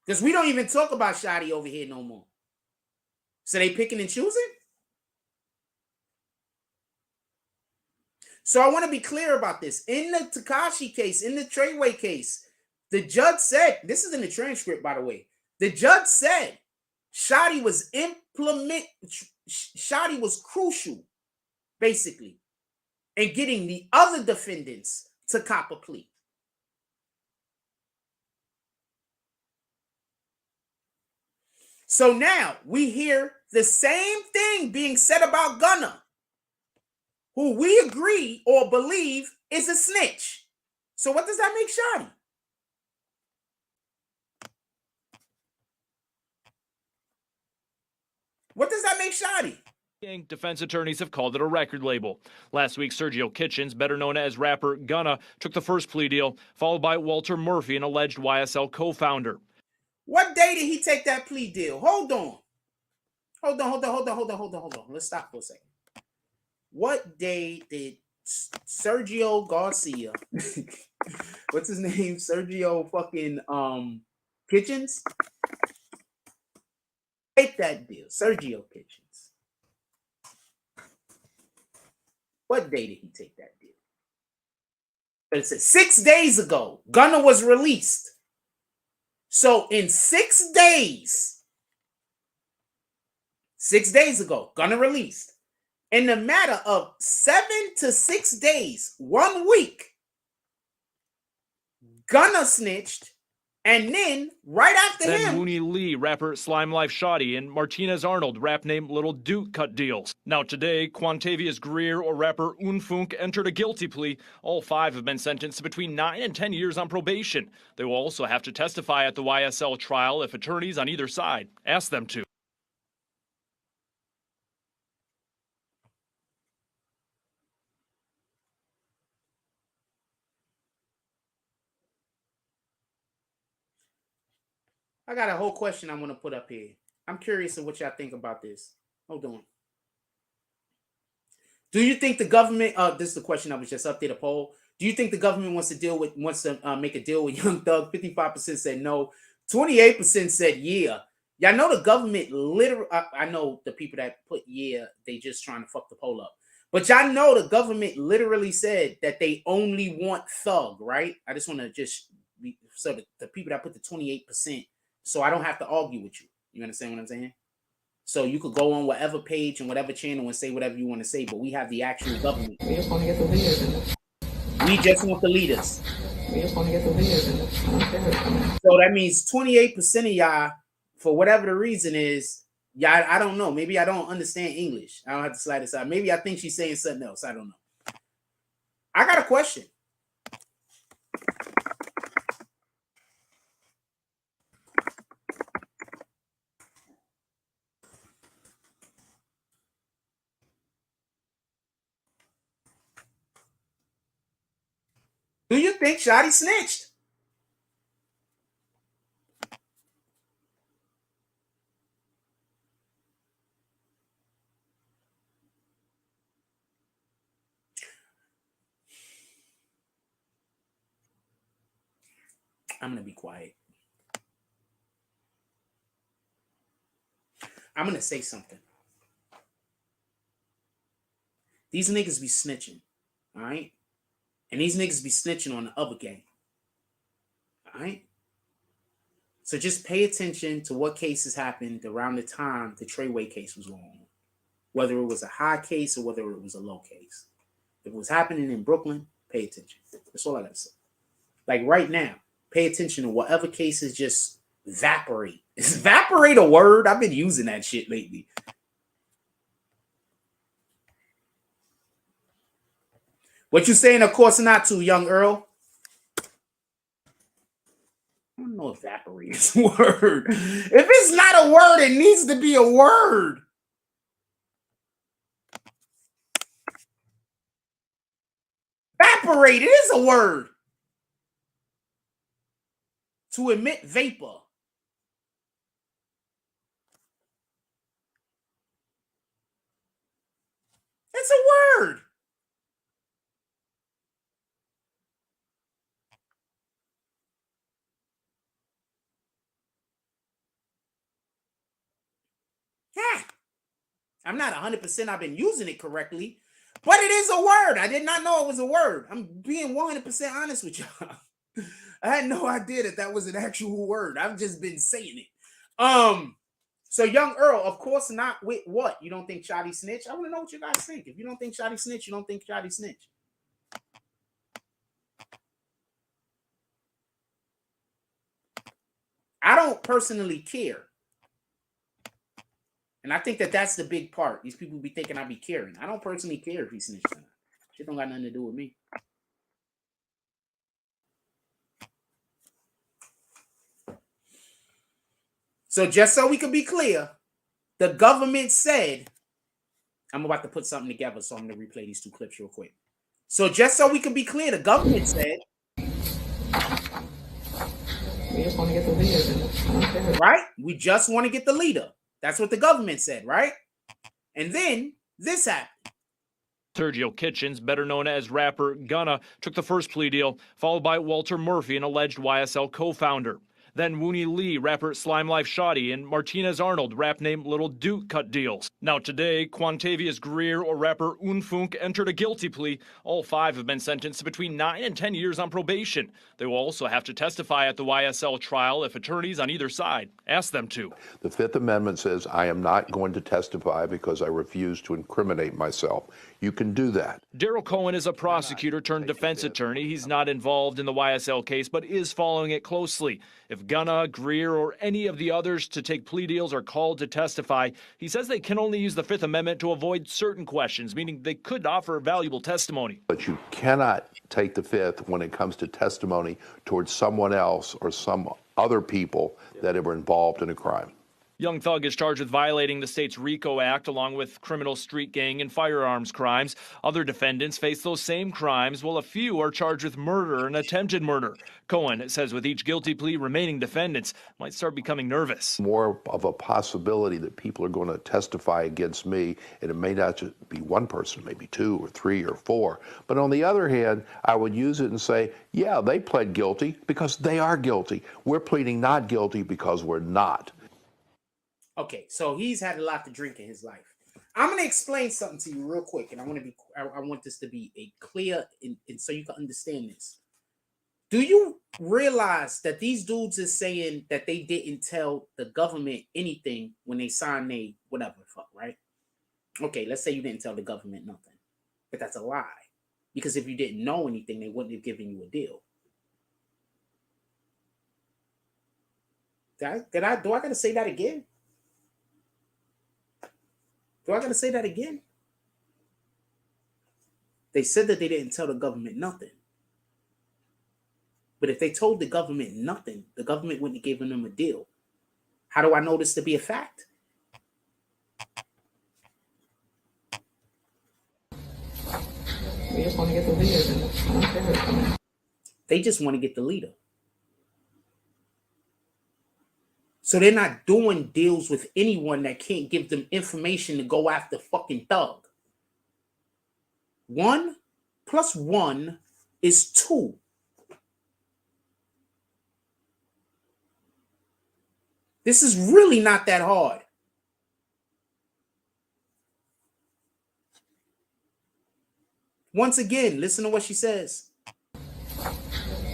S2: Because we don't even talk about Shotty over here no more. So they picking and choosing? So I want to be clear about this. In the Tekashi case, in the Treyway case, the judge said, this is in the transcript, by the way, the judge said Shotty was crucial, basically, in getting the other defendants to cop a plea. So now we hear the same thing being said about Gunna, who we agree or believe is a snitch. So what does that make Shotty? What does that make Shotty?
S4: Defense attorneys have called it a record label. Last week, Sergio Kitchens, better known as rapper Gunna, took the first plea deal, followed by Walter Murphy, an alleged YSL co-founder.
S2: What day did he take that plea deal? Hold on. Hold on. Let's stop for a second. What day did Sergio Garcia, what's his name? Sergio fucking Kitchens? Take that deal. Sergio Kitchens. What day did he take that deal? It said 6 days ago, Gunna was released. So in 6 days, 6 days ago, Gunna released. In the matter of 7 to 6 days, 1 week, Gunna snitched, and then right after
S4: then
S2: him,
S4: Mooney Lee, rapper Slime Life Shoddy, and Martinez Arnold, rap name Little Duke, cut deals. Now today, Quantavious Greer or rapper Unfunk entered a guilty plea. All 5 have been sentenced to between 9 and 10 years on probation. They will also have to testify at the YSL trial if attorneys on either side ask them to.
S2: I got a whole question I'm going to put up here. I'm curious of what y'all think about this. Hold on. Do you think the government, this is the question I was just up there, the poll. Do you think the government wants to make a deal with Young Thug? 55% said no. 28% said yeah. Y'all know the government literally, I know the people that put yeah, they just trying to fuck the poll up. But y'all know the government literally said that they only want Thug, right? I just want to so the people that put the 28%, so I don't have to argue with you. You understand what I'm saying? So you could go on whatever page and whatever channel and say whatever you want to say, but we have the actual government.
S3: We just want to get the leaders in.
S2: We just want the leaders.
S3: We just want to get the leaders in. I don't care who's coming.
S2: So that means 28% of y'all, for whatever the reason is, y'all, I don't know. Maybe I don't understand English. I don't have to slide this out. Maybe I think she's saying something else. I don't know. I got a question. Do you think Shotty snitched? I'm going to be quiet. I'm going to say something. These niggas be snitching, all right? And these niggas be snitching on the other gang, all right? So just pay attention to what cases happened around the time the Treyway case was going on, whether it was a high case or whether it was a low case. If it was happening in Brooklyn, pay attention. That's all I got to say. Like right now, pay attention to whatever cases just evaporate. Is evaporate a word? I've been using that shit lately. What you saying, of course not to, young Earl? I don't know if evaporate is a word. If it's not a word, it needs to be a word. Evaporate, it is a word. To emit vapor. It's a word. Yeah. I'm not 100% I've been using it correctly, but it is a word. I did not know it was a word. I'm being 100% honest with y'all. I had no idea that that was an actual word. I've just been saying it. So young Earl, of course not with what? You don't think Shotty snitch? I want to know what you guys think. If you don't think Shotty snitch, you don't think Shotty snitch. I don't personally care. And I think that that's the big part. These people be thinking I be caring. I don't personally care if he snitched or not. Shit don't got nothing to do with me. So just so we can be clear, the government said, I'm about to put something together, so I'm going to replay these two clips real quick. So just so we can be clear, the government said,
S3: We just want to get the leaders in. I don't care who's
S2: right? We just want to get the leader. That's what the government said, right? And then this happened.
S4: Sergio Kitchens, better known as rapper Gunna, took the first plea deal, followed by Walter Murphy, an alleged YSL co-founder. Then Wooney Lee, rapper Slime Life Shoddy, and Martinez Arnold, rap name Little Duke, cut deals. Now today, Quantavious Greer or rapper Unfunk entered a guilty plea. All five have been sentenced to between 9 and 10 years on probation. They will also have to testify at the YSL trial if attorneys on either side ask them to.
S5: The Fifth Amendment says I am not going to testify because I refuse to incriminate myself. You can do that.
S4: Daryl Cohen is a prosecutor turned defense attorney. He's not involved in the YSL case, but is following it closely. If Gunna, Greer, or any of the others to take plea deals are called to testify, he says they can only use the Fifth Amendment to avoid certain questions, meaning they could offer valuable testimony.
S5: But you cannot take the Fifth when it comes to testimony towards someone else or some other people that were involved in a crime.
S4: Young Thug is charged with violating the state's RICO Act along with criminal street gang and firearms crimes. Other defendants face those same crimes, while a few are charged with murder and attempted murder. Cohen says with each guilty plea, remaining defendants might start becoming nervous.
S5: More of a possibility that people are going to testify against me, and it may not just be one person, maybe 2 or 3 or 4. But on the other hand, I would use it and say, yeah, they pled guilty because they are guilty. We're pleading not guilty because we're not.
S2: Okay, so he's had a lot to drink in his life. I'm going to explain something to you real quick, and I want this to be a clear, and so you can understand this. Do you realize that these dudes is saying that they didn't tell the government anything when they signed a whatever fuck, right? Okay, let's say you didn't tell the government nothing, but that's a lie. Because if you didn't know anything, they wouldn't have given you a deal. Do I gotta say that again? Do I gotta say that again? They said that they didn't tell the government nothing. But if they told the government nothing, the government wouldn't have given them a deal. How do I know this to be a fact?
S3: We just want to get the leaders in. I don't care who's coming.
S2: They just want to get the leader. So they're not doing deals with anyone that can't give them information to go after fucking Thug. 1 + 1 is 2. This is really not that hard. Once again, listen to what she says.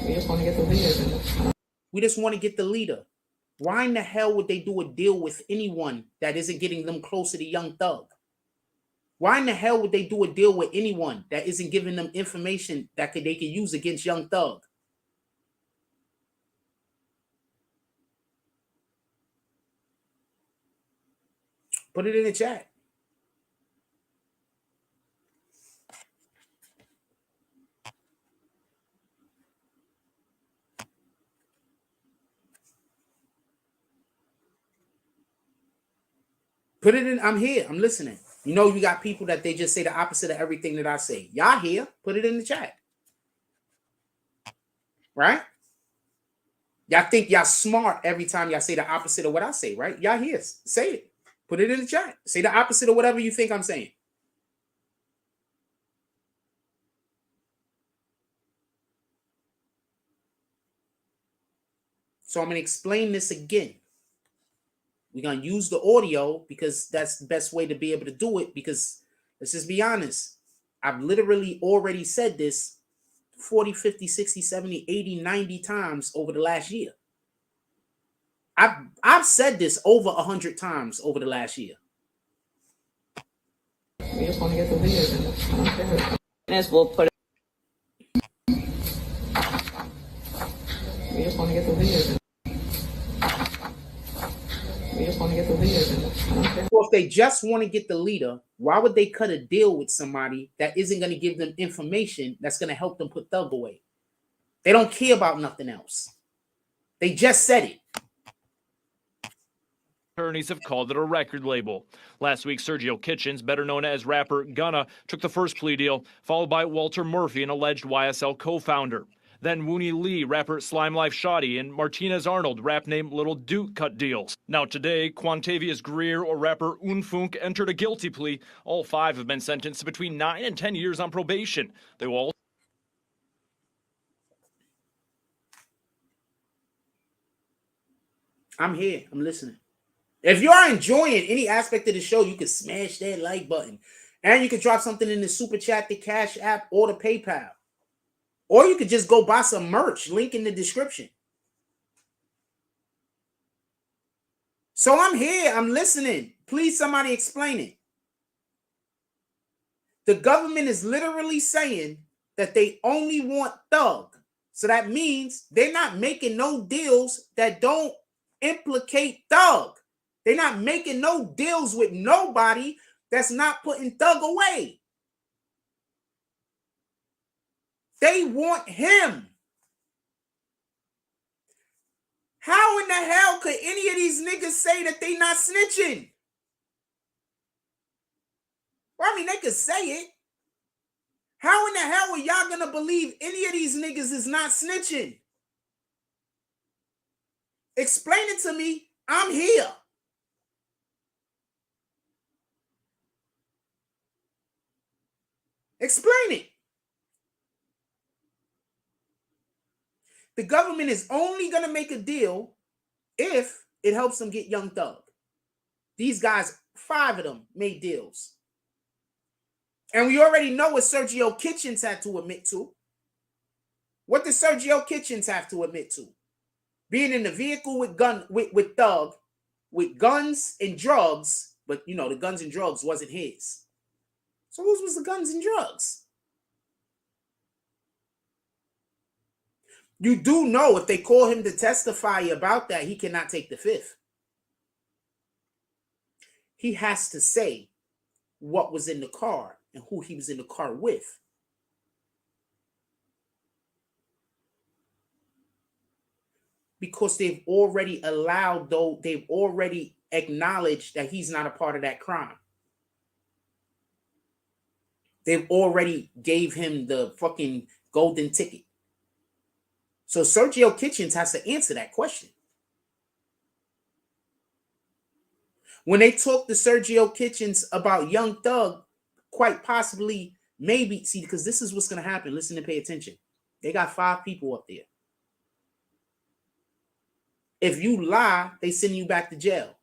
S3: We just want to get the leaders in.
S2: We just want to get the leader. Why in the hell would they do a deal with anyone that isn't getting them closer to Young Thug? Why in the hell would they do a deal with anyone that isn't giving them information that they can use against Young Thug? Put it in the chat. Put it in. I'm here. I'm listening. You know, you got people that they just say the opposite of everything that I say. Y'all here? Put it in the chat. Right? Y'all think y'all smart every time y'all say the opposite of what I say, right? Y'all here. Say it. Put it in the chat. Say the opposite of whatever you think I'm saying. So I'm going to explain this again. We're going to use the audio because that's the best way to be able to do it, because let's just be honest. I've literally already said this 40, 50, 60, 70, 80, 90 times over the last year. I've said this over 100 times over the last year.
S3: We just want to get the leaders in. I don't care who's coming.
S8: As we'll put it.
S3: We just want to get the leaders in. We just want to get the leaders in. I don't care.
S2: Well, if they just want to get the leader, why would they cut a deal with somebody that isn't going to give them information that's going to help them put Thug away? They don't care about nothing else. They just said it.
S4: Attorneys have called it a record label. Last week, Sergio Kitchens, better known as rapper Gunna, took the first plea deal, followed by Walter Murphy, an alleged YSL co-founder. Then Woony Lee, rapper Slime Life Shoddy, and Martinez Arnold, rap name Little Duke, cut deals. Now today, Quantavious Greer or rapper Unfunk entered a guilty plea. All 5 have been sentenced to between 9 and 10 years on probation. They will all
S2: I'm here. I'm listening. If you are enjoying any aspect of the show, you can smash that like button. And you can drop something in the Super Chat, the Cash App, or the PayPal. Or you could just go buy some merch. Link in the description. So I'm here. I'm listening. Please, somebody explain it. The government is literally saying that they only want Thug. So that means they're not making no deals that don't implicate Thug. They're not making no deals with nobody that's not putting Thug away. They want him. How in the hell could any of these niggas say that they not snitching? Well, I mean, they could say it. How in the hell are y'all gonna believe any of these niggas is not snitching? Explain it to me. I'm here. Explain it. The government is only going to make a deal if it helps them get Young Thug. These guys, 5 of them, made deals. And we already know what Sergio Kitchens had to admit to. What does Sergio Kitchens have to admit to? Being in the vehicle with Thug, with guns and drugs, but you know the guns and drugs wasn't his. So whose was the guns and drugs? You do know if they call him to testify about that, he cannot take the fifth. He has to say what was in the car and who he was in the car with. Because they've already they've already acknowledged that he's not a part of that crime. They've already gave him the fucking golden ticket. So Sergio Kitchens has to answer that question. When they talk to Sergio Kitchens about Young Thug, quite possibly, maybe, see, because this is what's going to happen. Listen and pay attention. They got 5 people up there. If you lie, they send you back to jail.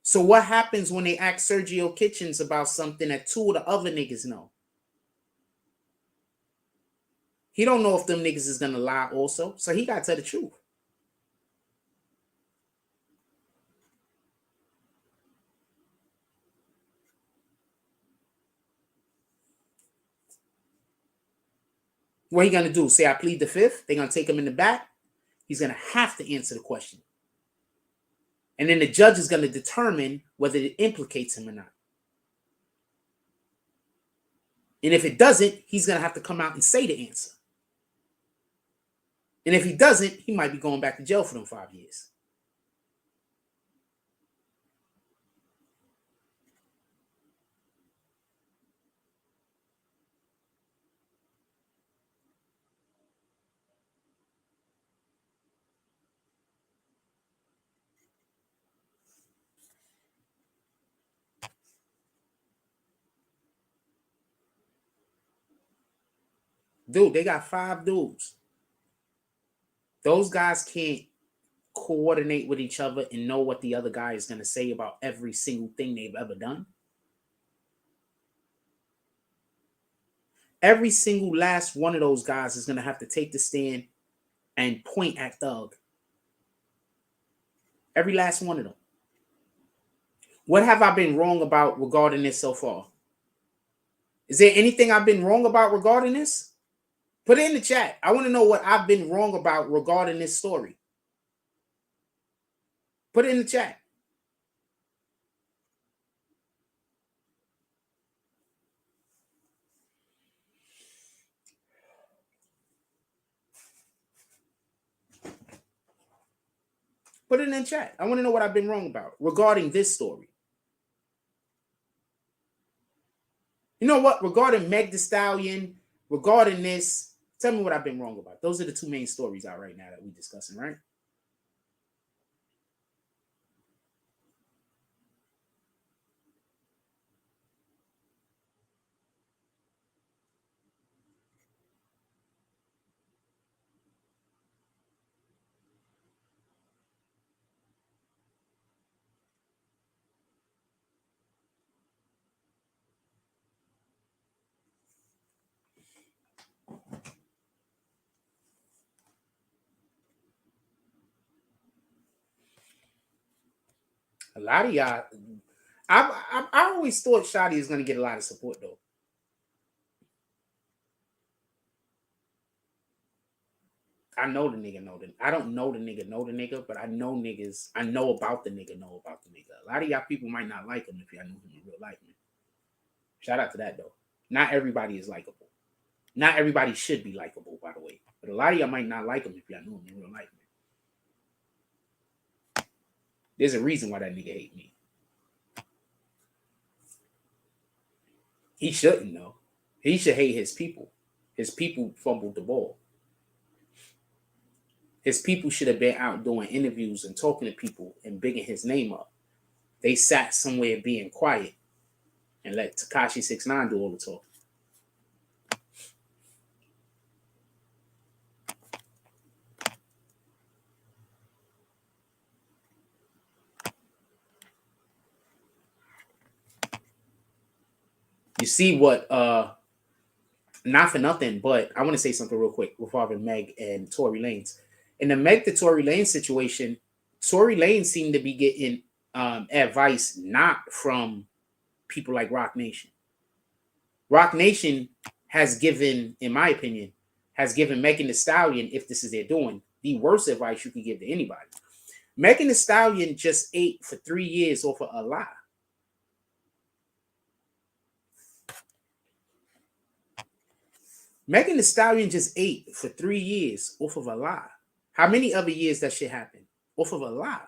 S2: So what happens when they ask Sergio Kitchens about something that 2 of the other niggas know? He don't know if them niggas is going to lie also. So he got to tell the truth. What he going to do? Say, I plead the fifth? They're going to take him in the back? He's going to have to answer the question. And then the judge is going to determine whether it implicates him or not. And if it doesn't, he's going to have to come out and say the answer. And if he doesn't, he might be going back to jail for them 5 years. Dude, they got 5 dudes. Those guys can't coordinate with each other and know what the other guy is going to say about every single thing they've ever done. Every single last one of those guys is going to have to take the stand and point at Thug. Every last one of them. What have I been wrong about regarding this so far? Is there anything I've been wrong about regarding this? Put it in the chat. I want to know what I've been wrong about regarding this story. Put it in the chat. Put it in the chat. I want to know what I've been wrong about regarding this story. You know what? Regarding Meg Thee Stallion, regarding this, tell me what I've been wrong about. Those are the 2 main stories out right now that we're discussing, right? A lot of y'all, I always thought Shotty is going to get a lot of support, though. I know the nigga I don't know the nigga, but I know niggas. I know about the nigga, A lot of y'all people might not like him if y'all knew him in real life, man. Shout out to that, though. Not everybody is likable. Not everybody should be likable, by the way. But a lot of y'all might not like him if y'all knew him in real life, man. There's a reason why that nigga hate me. He shouldn't, though. He should hate his people. His people fumbled the ball. His people should have been out doing interviews and talking to people and bigging his name up. They sat somewhere being quiet and let Tekashi 6ix9ine do all the talking. You see what not for nothing, but I want to say something real quick regarding Meg and Tory Lanez. In the Meg to Tory Lanez situation, Tory Lanez seemed to be getting advice not from people like Rock Nation. Rock Nation has given, in my opinion, has given Megan Thee Stallion, if this is their doing, the worst advice you could give to anybody. Megan Thee Stallion just ate for 3 years off of a lie. Megan Thee Stallion just ate for 3 years off of a lie. How many other years that shit happened? Off of a lie.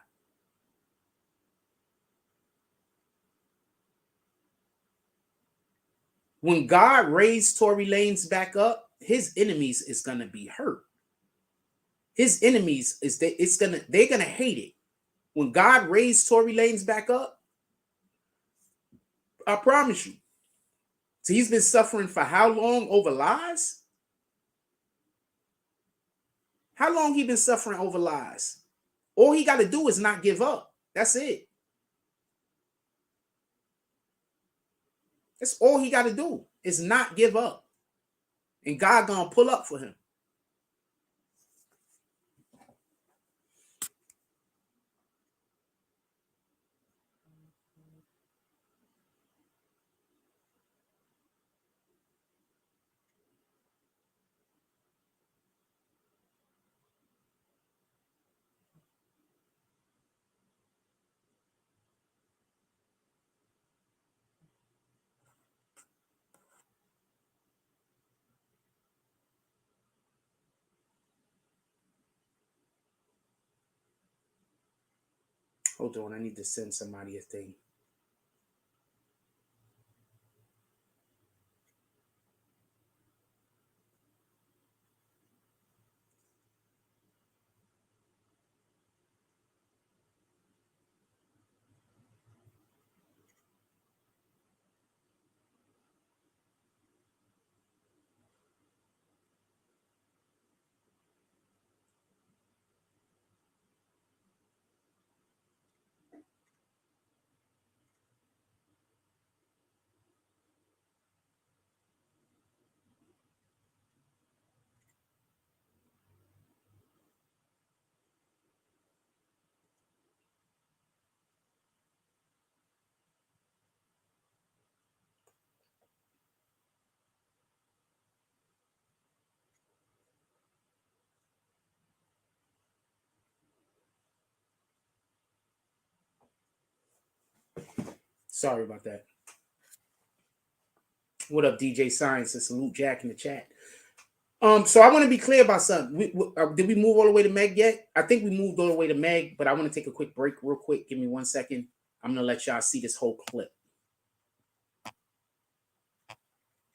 S2: When God raised Tory Lanez back up, his enemies is gonna be hurt. His enemies they're gonna hate it. When God raised Tory Lanez back up, I promise you. So he's been suffering for how long over lies? How long he been suffering over lies? All he got to do is not give up. That's it. That's all he got to do is not give up. And God gonna pull up for him. Hold on, I need to send somebody a thing. Sorry about that. What up, DJ Science? And salute Jack in the chat. So I want to be clear about something. Did we move all the way to Meg yet? I think we moved all the way to Meg, but I want to take a quick break real quick. Give me 1 second. I'm going to let y'all see this whole clip.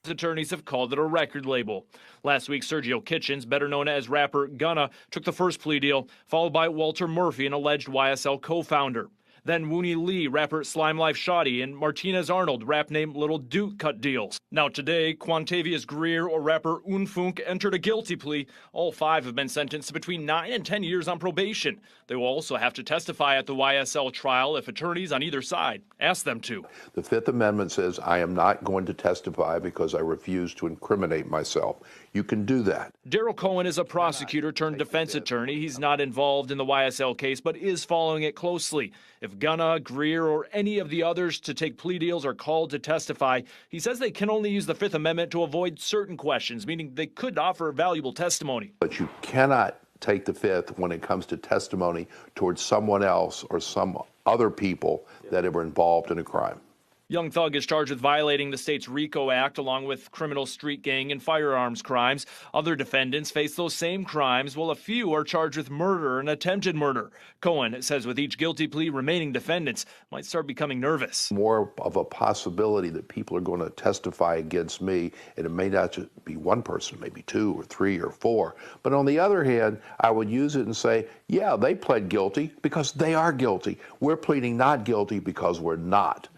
S4: Attorneys have called it a record label. Last week, Sergio Kitchens, better known as rapper Gunna, took the first plea deal, followed by Walter Murphy, an alleged YSL co-founder. Then Woony Lee, rapper Slime Life Shoddy, and Martinez Arnold, rap name Little Duke, cut deals. Now today, Quantavious Greer or rapper Unfunk entered a guilty plea. All 5 have been sentenced to between 9 and 10 years on probation. They will also have to testify at the YSL trial if attorneys on either side ask them to.
S5: The Fifth Amendment says I am not going to testify because I refuse to incriminate myself. You can do that.
S4: Daryl Cohen is a prosecutor turned defense attorney. He's not involved in the YSL case, but is following it closely. If Gunna, Greer, or any of the others to take plea deals are called to testify, he says they can only use the Fifth Amendment to avoid certain questions, meaning they could offer valuable testimony.
S5: But you cannot take the Fifth when it comes to testimony towards someone else or some other people that were involved in a crime.
S4: Young Thug is charged with violating the state's RICO Act along with criminal street gang and firearms crimes. Other defendants face those same crimes, while a few are charged with murder and attempted murder. Cohen says with each guilty plea, remaining defendants might start becoming nervous.
S5: More of a possibility that people are going to testify against me, and it may not just be one person, maybe 2 or 3 or 4. But on the other hand, I would use it and say, yeah, they pled guilty because they are guilty. We're pleading not guilty because we're not.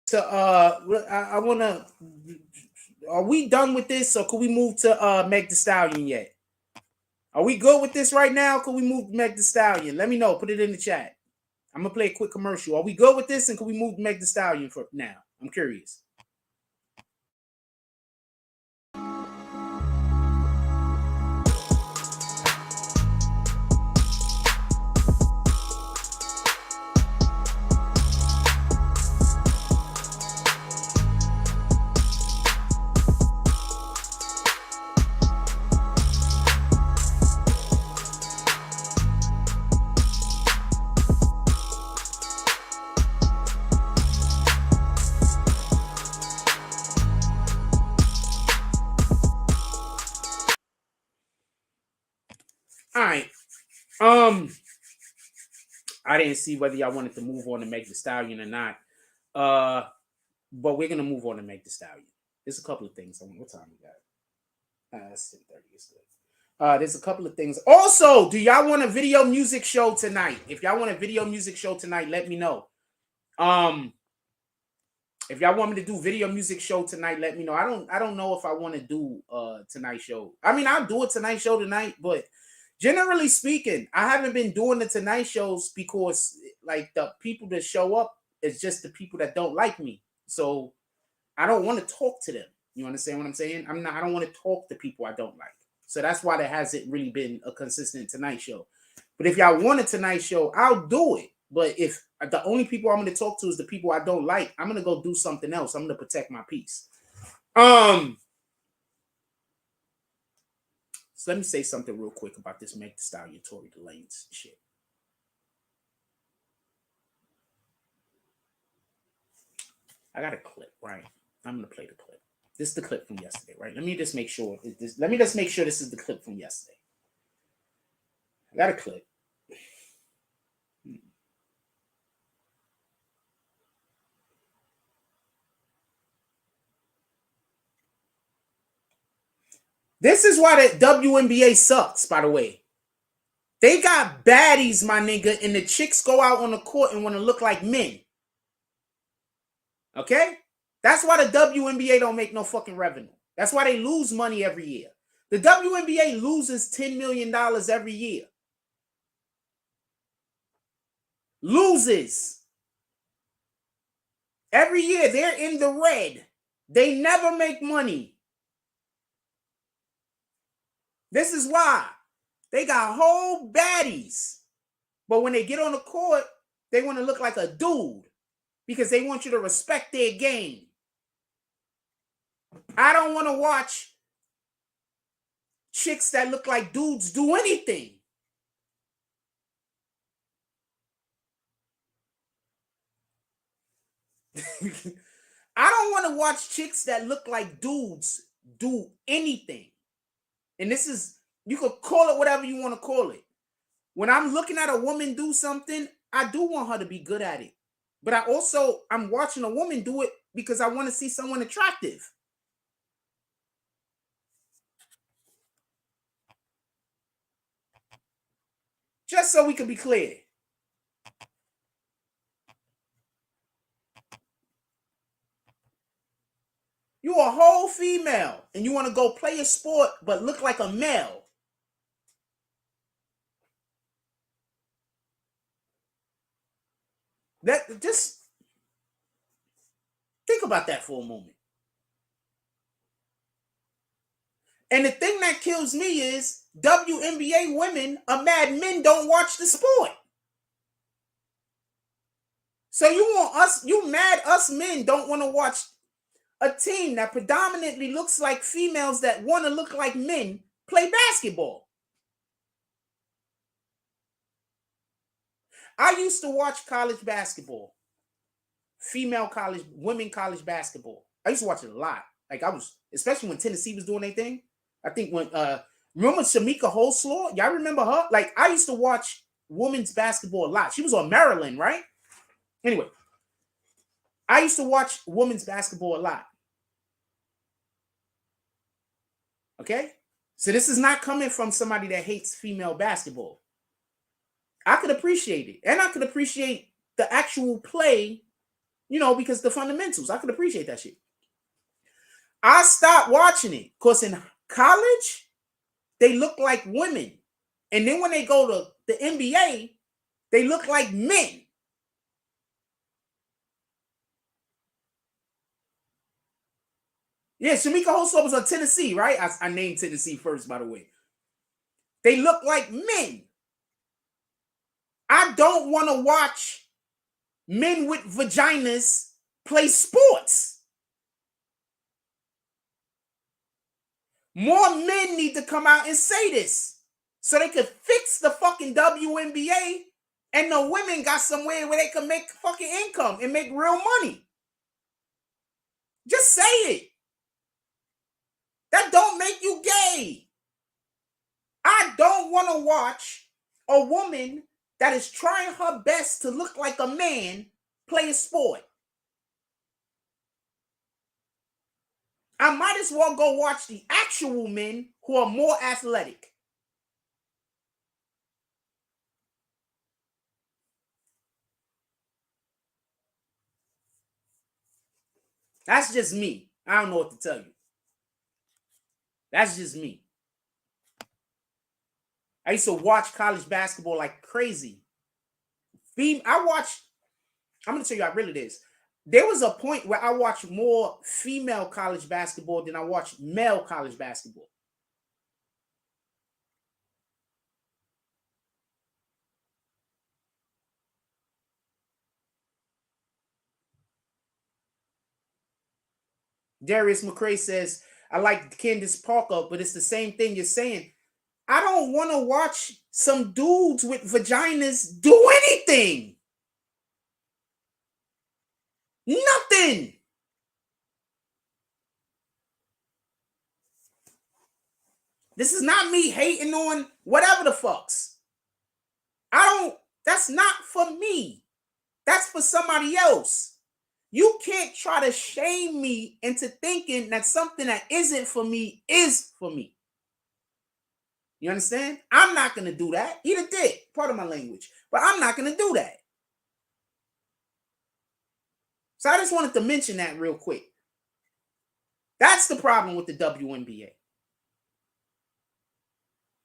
S2: So I want to. Are we done with this, or could we move to Meg Thee Stallion yet? Are we good with this right now? Could we move Meg Thee Stallion? Let me know. Put it in the chat. I'm gonna play a quick commercial. Are we good with this? And can we move Meg Thee Stallion for now? I'm curious. All right. I didn't see whether y'all wanted to move on to Meg Thee Stallion or not. But we're gonna move on to Meg Thee Stallion. There's a couple of things. What time we got? It's 10:30. It's good. There's a couple of things. Also, do y'all want a video music show tonight? If y'all want a video music show tonight, let me know. If y'all want me to do video music show tonight, let me know. I don't know if I want to do Tonight Show. I mean, I'll do a Tonight Show tonight, but generally speaking, I haven't been doing the Tonight Shows because like the people that show up is just the people that don't like me. So I don't want to talk to them. You understand what I'm saying? I don't want to talk to people I don't like. So that's why there hasn't really been a consistent Tonight Show. But if y'all want a Tonight Show, I'll do it. But if the only people I'm going to talk to is the people I don't like, I'm going to go do something else. I'm going to protect my peace. So let me say something real quick about this Meg Thee Stallion, Tory Lanez shit. I got a clip, right? I'm going to play the clip. This is the clip from yesterday, right? Let me just make sure this is the clip from yesterday. I got a clip. This is why the WNBA sucks, by the way. They got baddies, my nigga, and the chicks go out on the court and want to look like men. Okay? That's why the WNBA don't make no fucking revenue. That's why they lose money every year. The WNBA loses $10 million every year. Loses. Every year, they're in the red. They never make money. This is why. They got whole baddies. But when they get on the court, they want to look like a dude because they want you to respect their game. I don't want to watch chicks that look like dudes do anything. I don't want to watch chicks that look like dudes do anything. And this is, you could call it whatever you want to call it. When I'm looking at a woman do something, I do want her to be good at it. But I'm watching a woman do it because I want to see someone attractive. Just so we can be clear. You a whole female and you want to go play a sport but look like a male. Just think about that for a moment. And the thing that kills me is WNBA women are mad men don't watch the sport. So you mad us men don't want to watch a team that predominantly looks like females that want to look like men play basketball. I used to watch college basketball, women college basketball. I used to watch it a lot. Like especially when Tennessee was doing their thing. I think when, remember Shamika Holslaw? Y'all remember her? Like, I used to watch women's basketball a lot. She was on Maryland, right? Anyway, I used to watch women's basketball a lot. Okay? So this is not coming from somebody that hates female basketball. I could appreciate it. And I could appreciate the actual play, because the fundamentals. I could appreciate that shit. I stopped watching it because in college, they look like women. And then when they go to the NBA, they look like men. Yeah, Shamika Hosob was on Tennessee, right? I named Tennessee first, by the way. They look like men. I don't want to watch men with vaginas play sports. More men need to come out and say this so they could fix the fucking WNBA and the women got somewhere where they can make fucking income and make real money. Just say it. That don't make you gay. I don't want to watch a woman that is trying her best to look like a man play a sport. I might as well go watch the actual men who are more athletic. That's just me. I don't know what to tell you. That's just me. I used to watch college basketball like crazy. I'm going to tell you how real it is. There was a point where I watched more female college basketball than I watched male college basketball. Darius McCray says, I like Candace Parker, but it's the same thing you're saying. I don't want to watch some dudes with vaginas do anything. Nothing. This is not me hating on whatever the fucks. That's not for me. That's for somebody else. You can't try to shame me into thinking that something that isn't for me is for me. You understand? I'm not going to do that. Eat a dick, part of my language. But I'm not going to do that. So I just wanted to mention that real quick. That's the problem with the WNBA.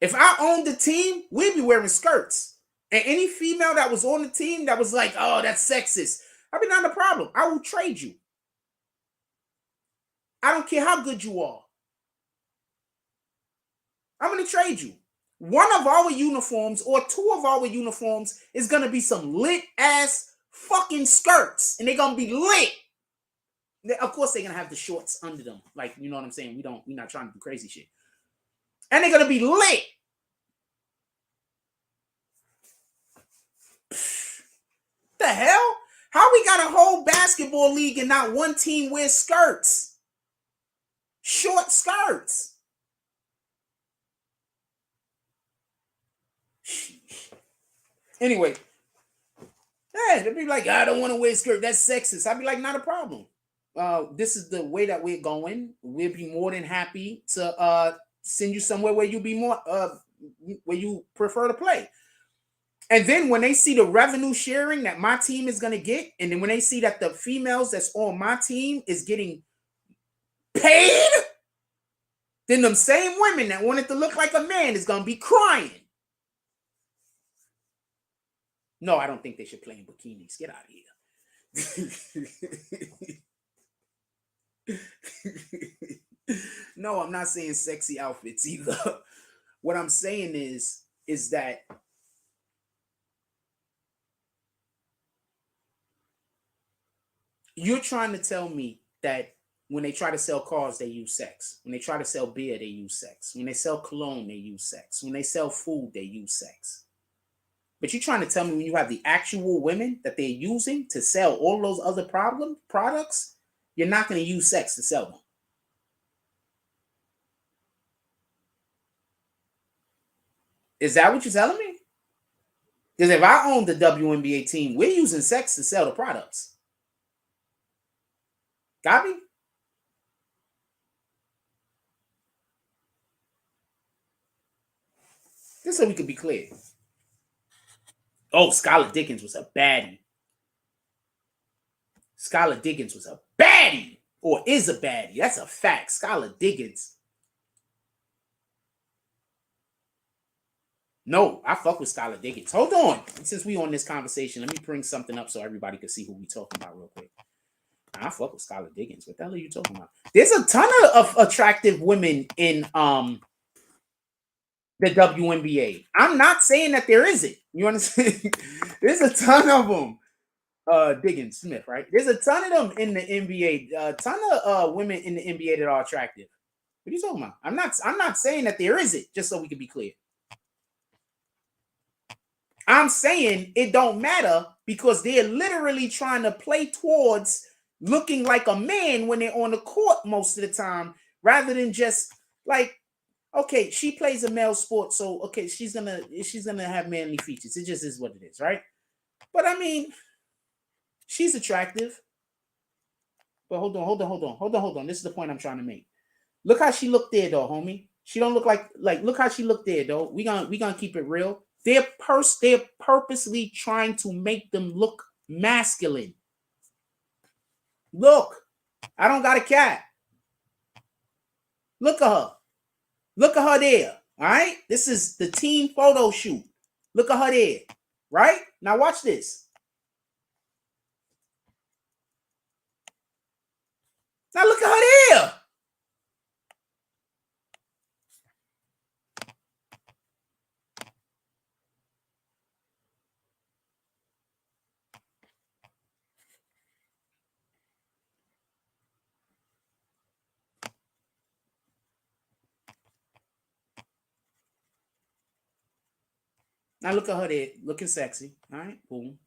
S2: If I owned the team, we'd be wearing skirts. And any female that was on the team that was like, oh, that's sexist, I'd be not a problem. I will trade you. I don't care how good you are. I'm going to trade you. One of our uniforms or two of our uniforms is going to be some lit ass fucking skirts. And they're going to be lit. Of course, they're going to have the shorts under them. Like, you know what I'm saying? We're not trying to do crazy shit. And they're going to be lit. The hell? How we got a whole basketball league and not one team wears skirts? Short skirts. Anyway, yeah, they'd be like, I don't want to wear a skirt. That's sexist. I'd be like, not a problem. This is the way that we're going. We'll be more than happy to send you somewhere where you be more where you prefer to play. And then when they see the revenue sharing that my team is going to get, and then when they see that the females that's on my team is getting paid, then them same women that wanted to look like a man is going to be crying. No, I don't think they should play in bikinis. Get out of here. No, I'm not saying sexy outfits either. What I'm saying is that you're trying to tell me that when they try to sell cars, they use sex. When they try to sell beer, they use sex. When they sell cologne, they use sex. When they sell food, they use sex. But you're trying to tell me when you have the actual women that they're using to sell all those other products, you're not going to use sex to sell them. Is that what you're telling me? Because if I own the WNBA team, we're using sex to sell the products. Got me? Just so we could be clear. Oh, Skylar Diggins was a baddie. Skylar Diggins was a baddie. Or is a baddie. That's a fact. Skylar Diggins. No, I fuck with Skylar Diggins. Hold on. Since we on this conversation, let me bring something up so everybody can see who we talking about real quick. I fuck with Skylar Diggins. What the hell are you talking about? There's a ton of attractive women in the WNBA. I'm not saying that there isn't. You understand? There's a ton of them. Diggins Smith, right? There's a ton of them in the NBA. A ton of women in the NBA that are attractive. What are you talking about? I'm not saying that there isn't, just so we can be clear. I'm saying it don't matter because they're literally trying to play towards looking like a man when they're on the court most of the time, rather than just like, okay, she plays a male sport, so okay, she's gonna have manly features. It just is what it is, right? But I mean, she's attractive. But hold on. This is the point I'm trying to make. Look how she looked there, though, homie. She don't look like look how she looked there, though. We gonna keep it real. They're purposely trying to make them look masculine. Look, I don't got a cat. Look at her. Look at her there. All right. This is the team photo shoot. Look at her there. Right? Now watch this. Now look at her there. Now look at her there, looking sexy. All right, boom.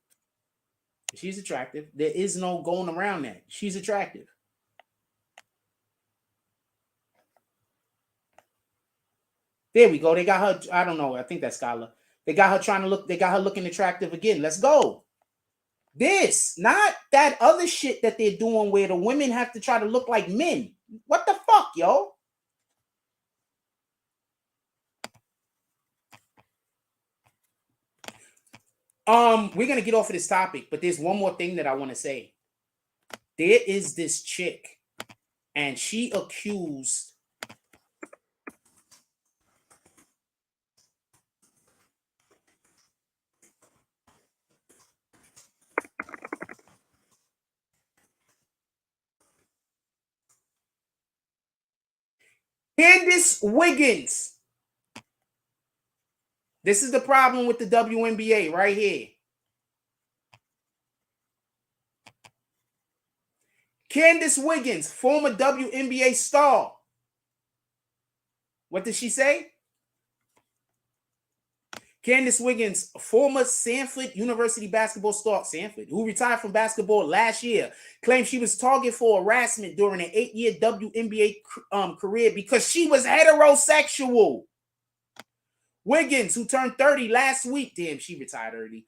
S2: She's attractive. There is no going around that. She's attractive. There we go. They got her. I don't know. I think that's Skylar. They got her trying to look. They got her looking attractive again. Let's go. This, not that other shit that they're doing where the women have to try to look like men. What the fuck, yo? We're gonna get off of this topic, but there's one more thing that I want to say. There is this chick, and she accused Candace Wiggins. This is the problem with the WNBA right here. Candace Wiggins, former WNBA star. What did she say? Candace Wiggins, former Stanford University basketball star, Stanford, who retired from basketball last year, claimed she was targeted for harassment during an 8-year WNBA career because she was heterosexual. Wiggins, who turned 30 last week, damn, she retired early,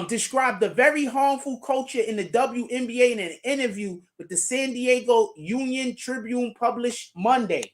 S2: described the very harmful culture in the WNBA in an interview with the San Diego Union Tribune published Monday.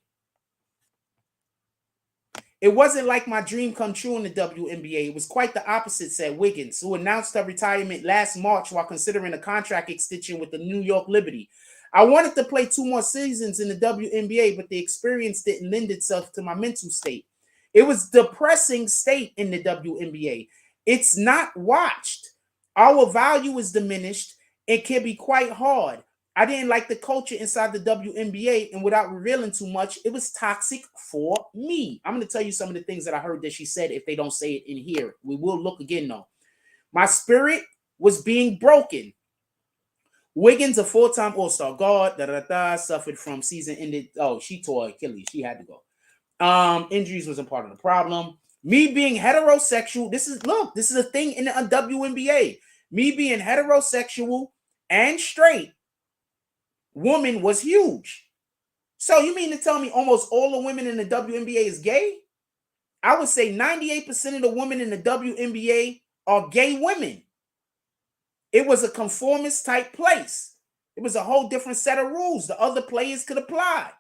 S2: It wasn't like my dream come true in the WNBA. It was quite the opposite, said Wiggins, who announced her retirement last March while considering a contract extension with the New York Liberty. I wanted to play 2 more seasons in the WNBA, but the experience didn't lend itself to my mental state. It was a depressing state in the WNBA. It's not watched. Our value is diminished. It can be quite hard. I didn't like the culture inside the WNBA, and without revealing too much, it was toxic for me. I'm going to tell you some of the things that I heard that she said if they don't say it in here. We will look again, though. My spirit was being broken. Wiggins, a 4-time All-Star guard, suffered from season-ended. Oh, she tore Achilles. She had to go. Injuries wasn't part of the problem. Me being heterosexual, this is a thing in the WNBA. Me being heterosexual and straight woman was huge. So you mean to tell me almost all the women in the WNBA is gay? I would say 98% of the women in the WNBA are gay women. It was a conformist type place. It was a whole different set of rules the other players could apply.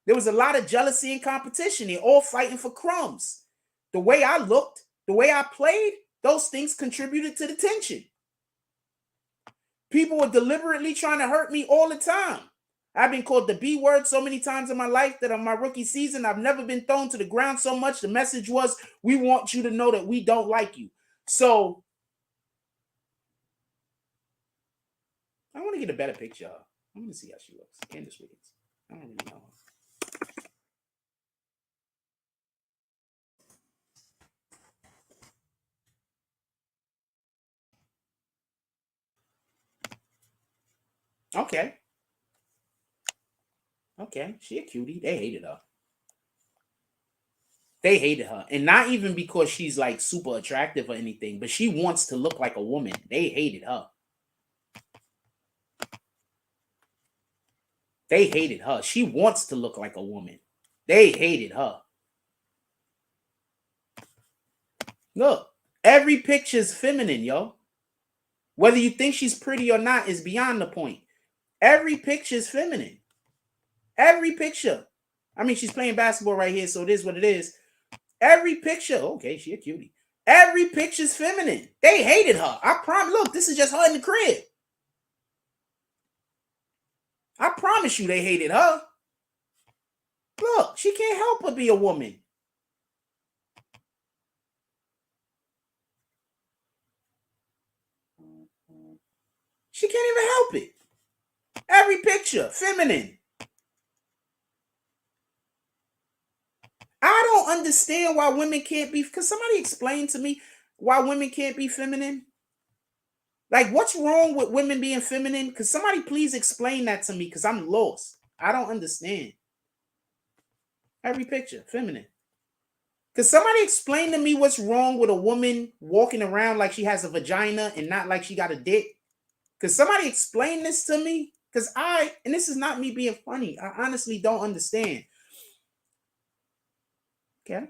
S2: There was a lot of jealousy and competition. They're all fighting for crumbs. The way I looked, the way I played, those things contributed to the tension. People were deliberately trying to hurt me all the time. I've been called the B word so many times in my life that on my rookie season, I've never been thrown to the ground so much. The message was, we want you to know that we don't like you. So I want to get a better picture of her. I want to see how she looks. Candace Wiggins. I don't really know her. Okay. Okay. She a cutie. They hated her. They hated her. And not even because she's like super attractive or anything, but she wants to look like a woman. They hated her. They hated her. She wants to look like a woman. They hated her. Look, every picture's feminine, yo. Whether you think she's pretty or not is beyond the point. Every picture is feminine. Every picture. I mean, she's playing basketball right here, so it is what it is. Every picture. Okay, she a cutie. Every picture's feminine. They hated her. I promise. Look, this is just her in the crib. I promise you they hated her. Look, she can't help but be a woman. She can't even help it. Every picture, feminine. I don't understand why women can't be. Can somebody explain to me why women can't be feminine? Like, what's wrong with women being feminine? Could somebody please explain that to me? Because I'm lost. I don't understand. Every picture, feminine. Could somebody explain to me what's wrong with a woman walking around like she has a vagina and not like she got a dick? Could somebody explain this to me? Because and this is not me being funny, I honestly don't understand. Okay.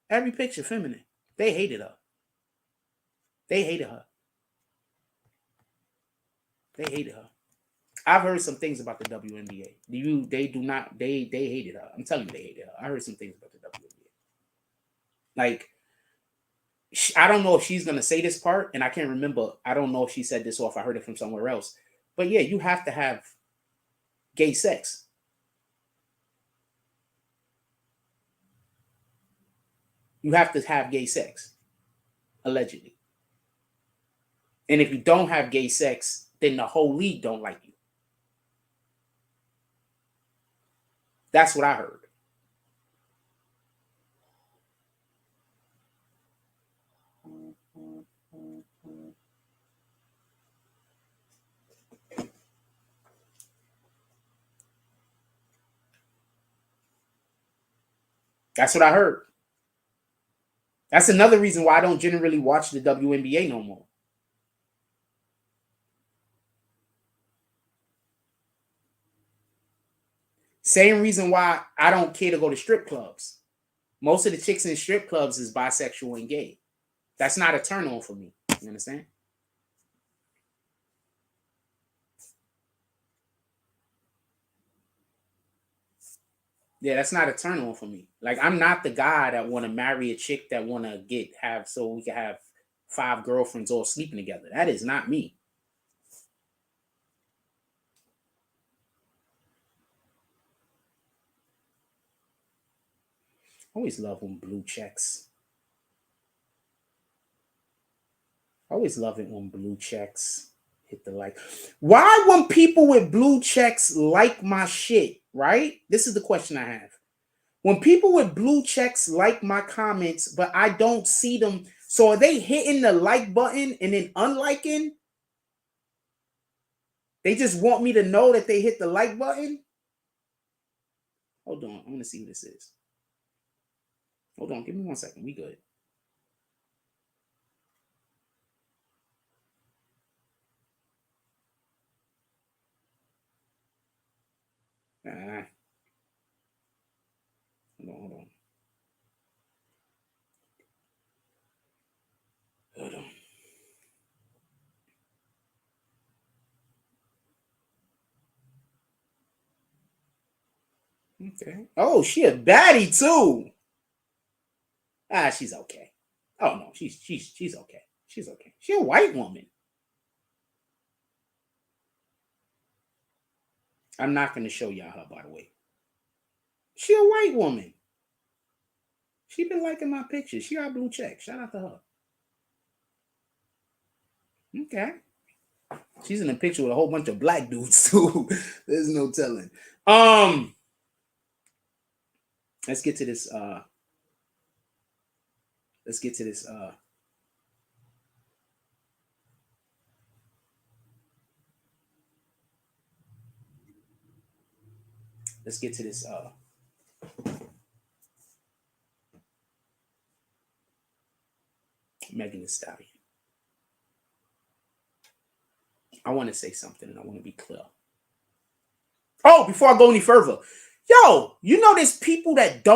S2: Every picture, feminine. They hated her. They hated her. They hated her. I've heard some things about the WNBA. They hated her. I'm telling you, they hated her. I heard some things about the WNBA. Like, I don't know if she's going to say this part, and I can't remember. I don't know if she said this or if I heard it from somewhere else. But yeah, you have to have gay sex. You have to have gay sex, allegedly. And if you don't have gay sex, then the whole league don't like you. That's what I heard. That's what I heard. That's another reason why I don't generally watch the WNBA no more. Same reason why I don't care to go to strip clubs. Most of the chicks in strip clubs is bisexual and gay. That's not a turn on for me. You understand? Yeah, that's not a turn on for me. Like, I'm not the guy that want to marry a chick that want to have so we can have 5 girlfriends all sleeping together. That is not me. I always love when blue checks. I always love it when blue checks hit the like. Why when people with blue checks like my shit, right? This is the question I have. When people with blue checks like my comments, but I don't see them, so are they hitting the like button and then unliking? They just want me to know that they hit the like button? Hold on, I'm gonna see who this is. Hold on, give me 1 second. We good. Hold on. Hold on. Okay. Oh, she a baddie too. She's okay. Oh no, she's okay. She's okay. She a white woman. I'm not going to show y'all her, by the way. She a white woman. She been liking my pictures. She got blue check. Shout out to her. Okay. She's in a picture with a whole bunch of black dudes too. There's no telling. Let's get to this. Let's get to this. Let's get to this. Megan Thee Stallion. I want to say something and I want to be clear. Oh, before I go any further, yo, you know there's people that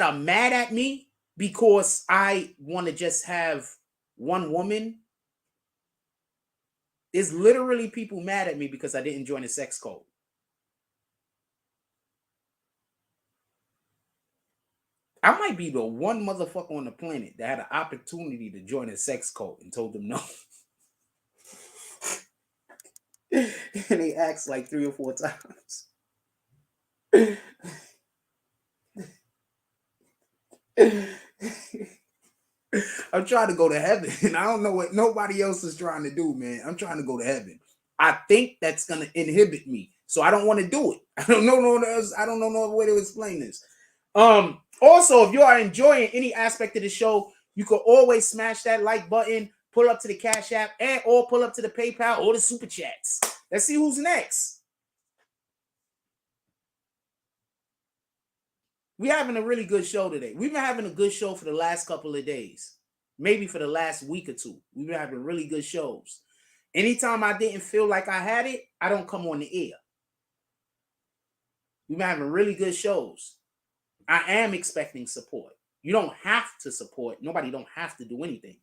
S2: are mad at me because I want to just have one woman. There's literally people mad at me because I didn't join the sex code. I might be the one motherfucker on the planet that had an opportunity to join a sex cult and told them no. And they asked like 3 or 4 times. I'm trying to go to heaven. I don't know what nobody else is trying to do, man. I'm trying to go to heaven. I think that's going to inhibit me. So I don't want to do it. I don't know no other way to explain this. Also, if you are enjoying any aspect of the show, you can always smash that like button, pull up to the Cash App, or pull up to the PayPal or the Super Chats. Let's see who's next. We're having a really good show today. We've been having a good show for the last couple of days. Maybe for the last week or two. We've been having really good shows. Anytime I didn't feel like I had it, I don't come on the air. We've been having really good shows. I am expecting support. You don't have to support. Nobody don't have to do anything.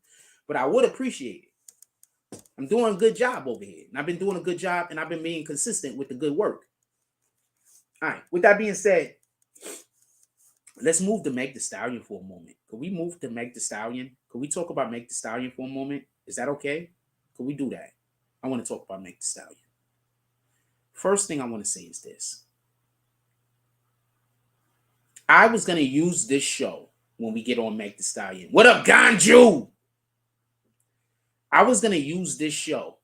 S2: But I would appreciate it. I'm doing a good job over here. And I've been doing a good job and I've been being consistent with the good work. All right. With that being said, let's move to Meg Thee Stallion for a moment. Could we move to Meg Thee Stallion? Could we talk about Meg Thee Stallion for a moment? Is that okay? Could we do that? I want to talk about Meg Thee Stallion. First thing I want to say is this. I was going to use this show when we get on Meg Thee Stallion. What up, Ganju? I was going to use this show.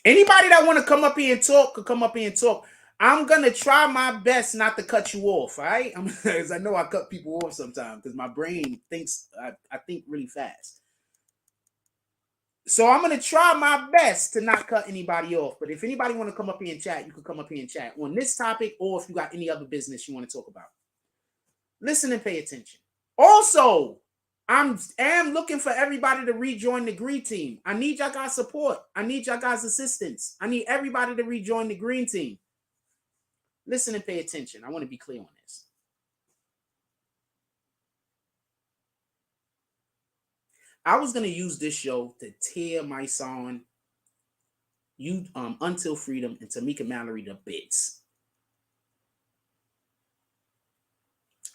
S2: Anybody that want to come up here and talk could come up here and talk. I'm going to try my best not to cut you off, all right? Because I know I cut people off sometimes because my brain thinks, I think really fast. So I'm going to try my best to not cut anybody off. But if anybody want to come up here and chat, you can come up here and chat on this topic or if you got any other business you want to talk about. Listen and pay attention. Also, I am looking for everybody to rejoin the green team. I need y'all guys' support. I need y'all guys' assistance. I need everybody to rejoin the green team. Listen and pay attention. I want to be clear on this. I was going to use this show to tear my song, Until Freedom, and Tamika Mallory to bits.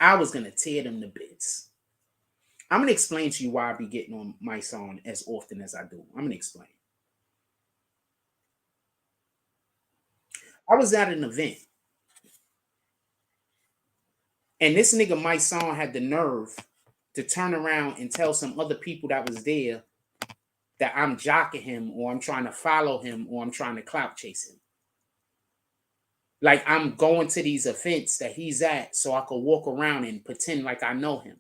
S2: I was going to tear them to bits. I'm going to explain to you why I be getting on my song as often as I do. I'm going to explain. I was at an event. And this nigga, my song, had the nerve to turn around and tell some other people that was there that I'm jocking him or I'm trying to follow him or I'm trying to clout chase him. Like I'm going to these events that he's at so I could walk around and pretend like I know him.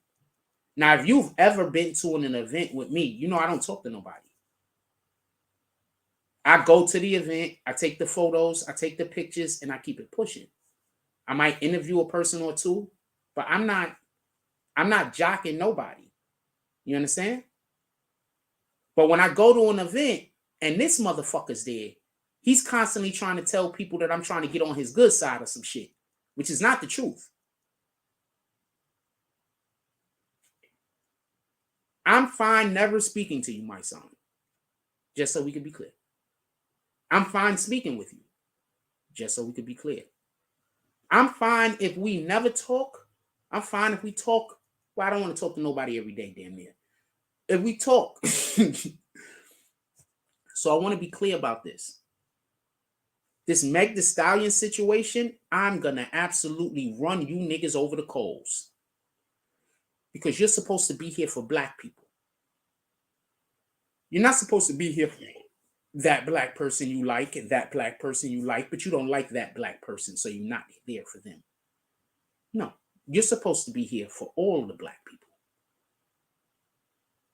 S2: Now, if you've ever been to an event with me, you know I don't talk to nobody. I go to the event, I take the photos, I take the pictures, and I keep it pushing. I might interview a person or two, but I'm not jocking nobody. You understand? But when I go to an event and this motherfucker's there, he's constantly trying to tell people that I'm trying to get on his good side of some shit, which is not the truth. I'm fine never speaking to you, my son. Just so we can be clear. I'm fine speaking with you. Just so we can be clear. I'm fine if we never talk. I'm fine if we talk. Well, I don't want to talk to nobody every day, damn near. If we talk. So I want to be clear about this. this Meg Thee Stallion situation, I'm gonna absolutely run you niggas over the coals. Because you're supposed to be here for black people. You're not supposed to be here for that black person you like and that black person you like, but you don't like that black person, so you're not there for them. No, you're supposed to be here for all of the black people.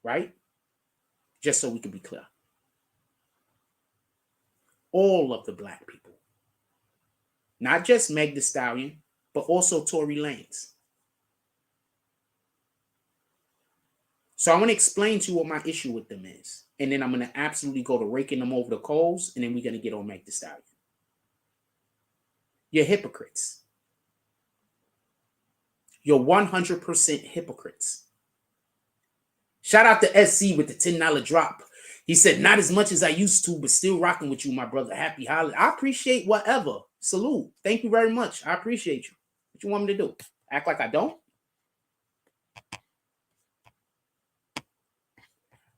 S2: Right? Just so we can be clear. All of the black people. Not just Meg Thee Stallion, but also Tory Lanez. So I want to explain to you what my issue with them is. And then I'm going to absolutely go to raking them over the coals, and then we're going to get on Meg Thee Stallion. You're hypocrites. You're 100% hypocrites. Shout out to SC with the $10 drop. He said, not as much as I used to, but still rocking with you, my brother. Happy holiday. I appreciate whatever. Salute. Thank you very much. I appreciate you. What you want me to do? Act like I don't?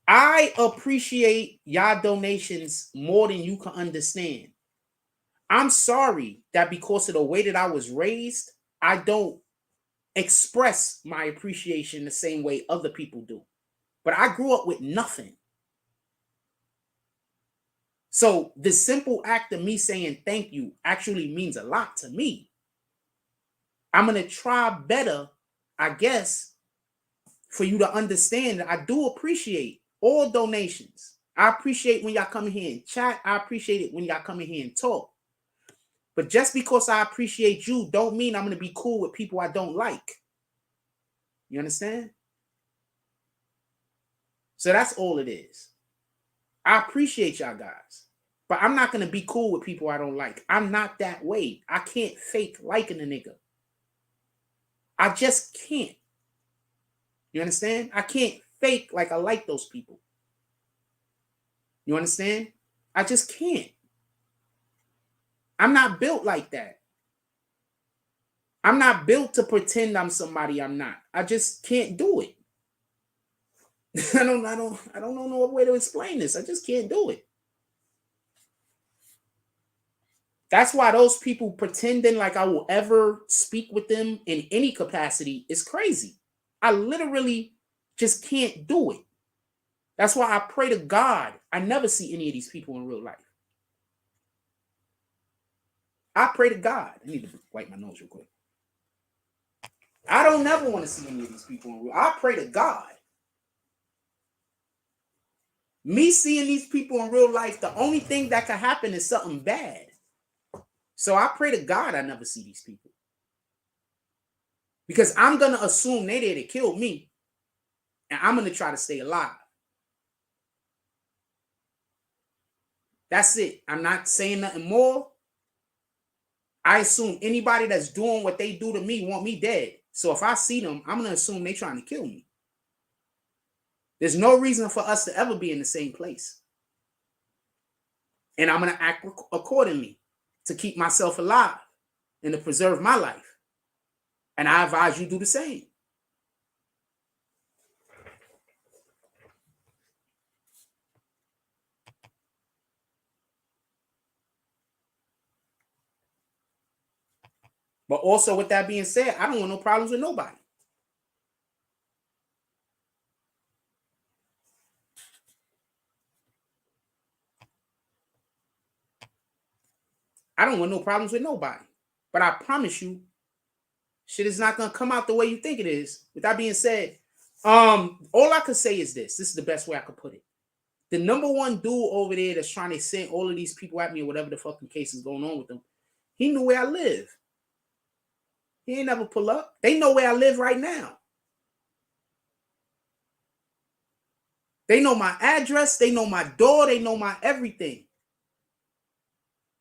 S2: I appreciate y'all donations more than you can understand. I'm sorry that because of the way that I was raised, I don't express my appreciation the same way other people do. But I grew up with nothing. So the simple act of me saying thank you actually means a lot to me. I'm going to try better, I guess, for you to understand that I do appreciate all donations. I appreciate when y'all come in here and chat. I appreciate it when y'all come in here and talk. But just because I appreciate you don't mean I'm going to be cool with people I don't like. You understand? So that's all it is. I appreciate y'all guys. But I'm not going to be cool with people I don't like. I'm not that way. I can't fake liking a nigga. I just can't. You understand? I can't fake like I like those people. You understand? I just can't. I'm not built like that. I'm not built to pretend I'm somebody I'm not. I just can't do it. I don't know no way to explain this. I just can't do it. That's why those people pretending like I will ever speak with them in any capacity is crazy. I literally just can't do it. That's why I pray to God I never see any of these people in real life. I pray to God. I need to wipe my nose real quick. I don't never want to see any of these people in real life. I pray to God. Me seeing these people in real life, the only thing that could happen is something bad. So I pray to God I never see these people. Because I'm going to assume they're there to kill me. And I'm going to try to stay alive. That's it. I'm not saying nothing more. I assume anybody that's doing what they do to me want me dead. So if I see them, I'm going to assume they're trying to kill me. There's no reason for us to ever be in the same place. And I'm going to act accordingly to keep myself alive and to preserve my life. And I advise you do the same. But also with that being said, I don't want no problems with nobody. I don't want no problems with nobody. But I promise you, shit is not going to come out the way you think it is. With that being said, all I could say is this. This is the best way I could put it. The number one dude over there that's trying to send all of these people at me or whatever the fucking case is going on with them, he knew where I live. He ain't never pull up. They know where I live right now. They know my address. They know my door. They know my everything.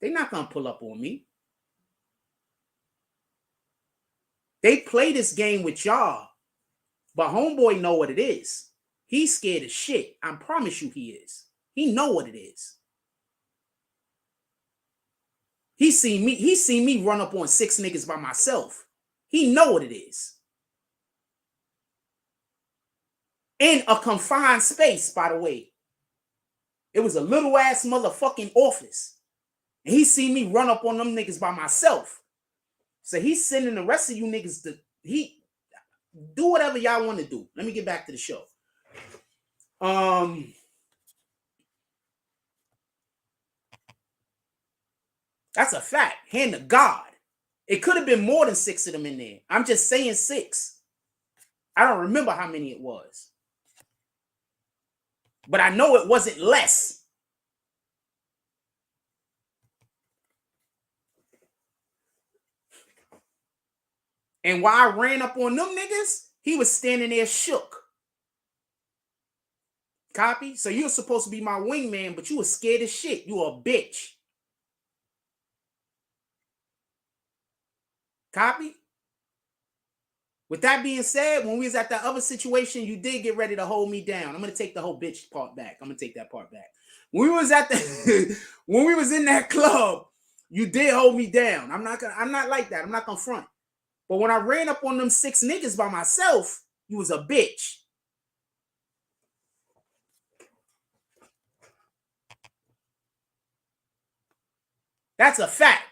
S2: They're not going to pull up on me. They play this game with y'all, but homeboy know what it is. He's scared as shit. I promise you he is. He know what it is. He seen me run up on 6 niggas by myself. He know what it is. In a confined space, by the way. It was a little ass motherfucking office. And he seen me run up on them niggas by myself. So he's sending the rest of you niggas to do whatever y'all want to do. Let me get back to the show. That's a fact. Hand to God. It could have been more than 6 of them in there. I'm just saying 6. I don't remember how many it was. But I know it wasn't less. And while I ran up on them niggas, he was standing there shook. Copy? So you were supposed to be my wingman, but you were scared as shit. You were a bitch. Copy? With that being said, when we was at that other situation, you did get ready to hold me down. I'm going to take the whole bitch part back. I'm going to take that part back. When we was at the when we was in that club, you did hold me down. I'm not like that. I'm not going to front. But when I ran up on them 6 niggas by myself, you was a bitch. That's a fact.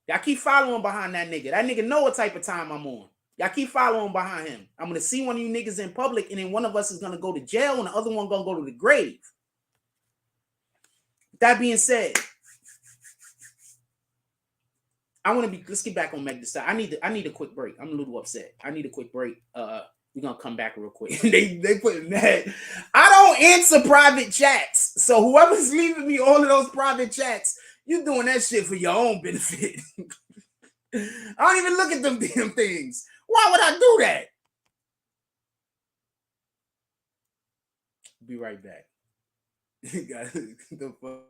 S2: Y'all keep following behind that nigga. That nigga know what type of time I'm on. Y'all keep following behind him. I'm going to see one of you niggas in public, and then one of us is going to go to jail, and the other one going to go to the grave. That being said, let's get back on Meg Thee Stallion. I need a quick break. I'm a little upset. I need a quick break. We're going to come back real quick. they put mad. I don't answer private chats. So whoever's leaving me all of those private chats, you doing that shit for your own benefit. I don't even look at them damn things. Why would I do that? Be right back. The fuck.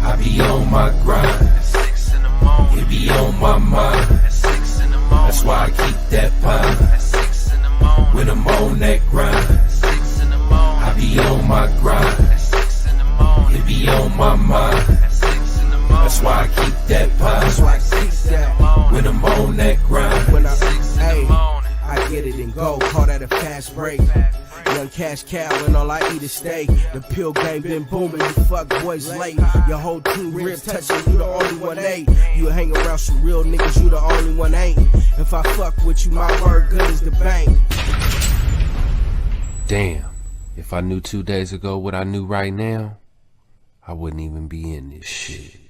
S8: I be on my grind. 6 in the morning. It be on my mind. 6 in the morning. That's why I keep that pine. 6 in the morning. When I'm on that grind. 6 in the morning. I be on my grind. 6 in the morning. It be on my mind. 6 in the morning. That's why I keep that pine. That's why I keep that. When I'm on that grind. When 6 in the morning. I get it and go. Call that a fast break. Young cash cow and all I eat is steak. The pill game been booming, you fuck boys late. Your whole team ribs touching, you the only one ain't. You hang around some real niggas, you the only one ain't. If I fuck with you, my word good as the bank. Damn, if I knew 2 days ago what I knew right now, I wouldn't even be in this shit.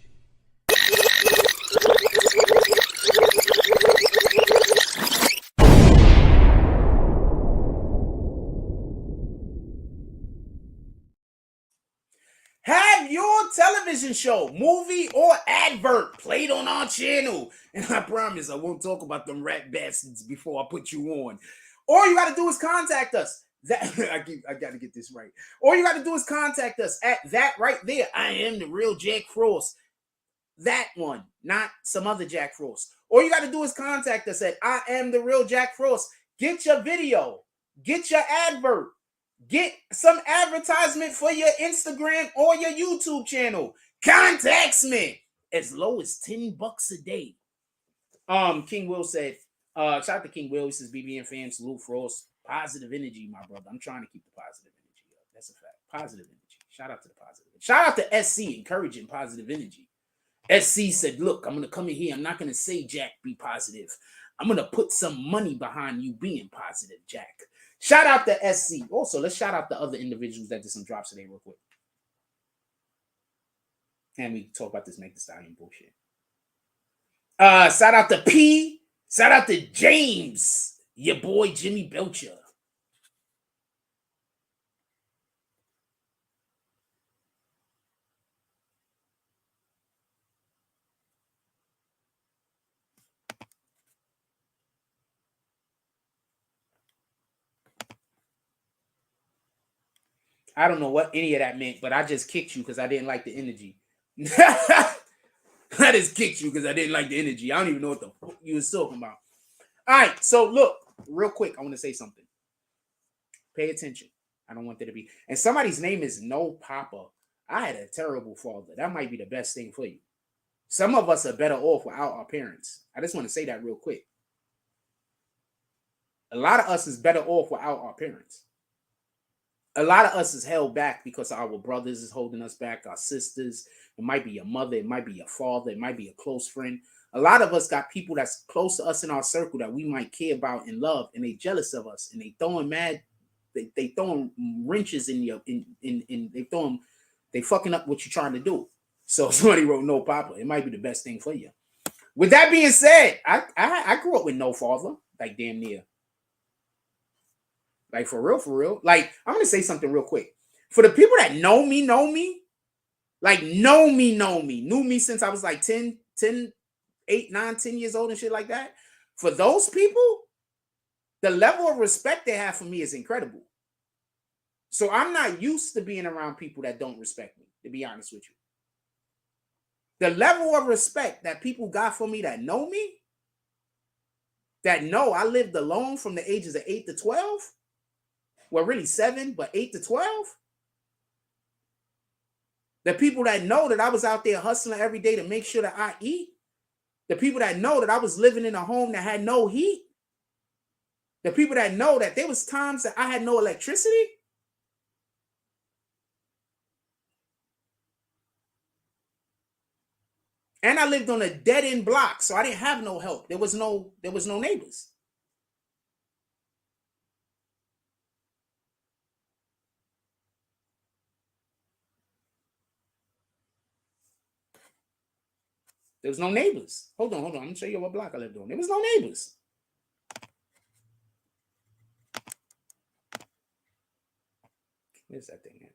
S2: Have your television show, movie, or advert played on our channel. And I promise I won't talk about them rat bastards before I put you on. All you got to do is contact us. I got to get this right. All you got to do is contact us at that right there. I am the real Jack Frost. That one, not some other Jack Frost. All you got to do is contact us at I am the real Jack Frost. Get your video. Get your advert. Get some advertisement for your Instagram or your YouTube channel. Contacts me as low as $10 a day. King Will said, shout out to King Will. He says, BBN fans, salute Frost. Positive energy, my brother. I'm trying to keep the positive energy up. That's a fact. Positive energy. Shout out to the positive. Shout out to SC encouraging positive energy. SC said, look, I'm going to come in here. I'm not going to say, Jack, be positive. I'm going to put some money behind you being positive, Jack. Shout out to SC. Also, let's shout out the other individuals that did some drops today real quick. And we talk about this Meg Thee Stallion bullshit. Shout out to P. Shout out to James. Your boy Jimmy Belcher. I don't know what any of that meant, but I just kicked you because I didn't like the energy. I just kicked you because I didn't like the energy. I don't even know what the fuck you was talking about. All right, so look, real quick, I want to say something. Pay attention. I don't want there to be. And somebody's name is No Papa. I had a terrible father. That might be the best thing for you. Some of us are better off without our parents. I just want to say that real quick. A lot of us is better off without our parents. A lot of us is held back because our brothers is holding us back, our sisters. It might be your mother. It might be your father. It might be a close friend. A lot of us got people that's close to us in our circle that we might care about and love, and they jealous of us, and they throwing mad, they throwing wrenches in your, they fucking up what you're trying to do. So somebody wrote No Papa. It might be the best thing for you. With that being said, I grew up with no father, like damn near. Like for real. Like, I'm going to say something real quick. For the people that know me, like knew me since I was like 8, 9, 10 years old and shit like that. For those people, the level of respect they have for me is incredible. So I'm not used to being around people that don't respect me, to be honest with you. The level of respect that people got for me that know me, that know I lived alone from the ages of 8 to 12, well, really 7, but 8 to 12. The people that know that I was out there hustling every day to make sure that I eat. The people that know that I was living in a home that had no heat. The people that know that there was times that I had no electricity. And I lived on a dead-end block, so I didn't have no help. There was no neighbors. There was no neighbors. Hold on. I'm gonna show you what block I lived on. There was no neighbors. Where's that thing at?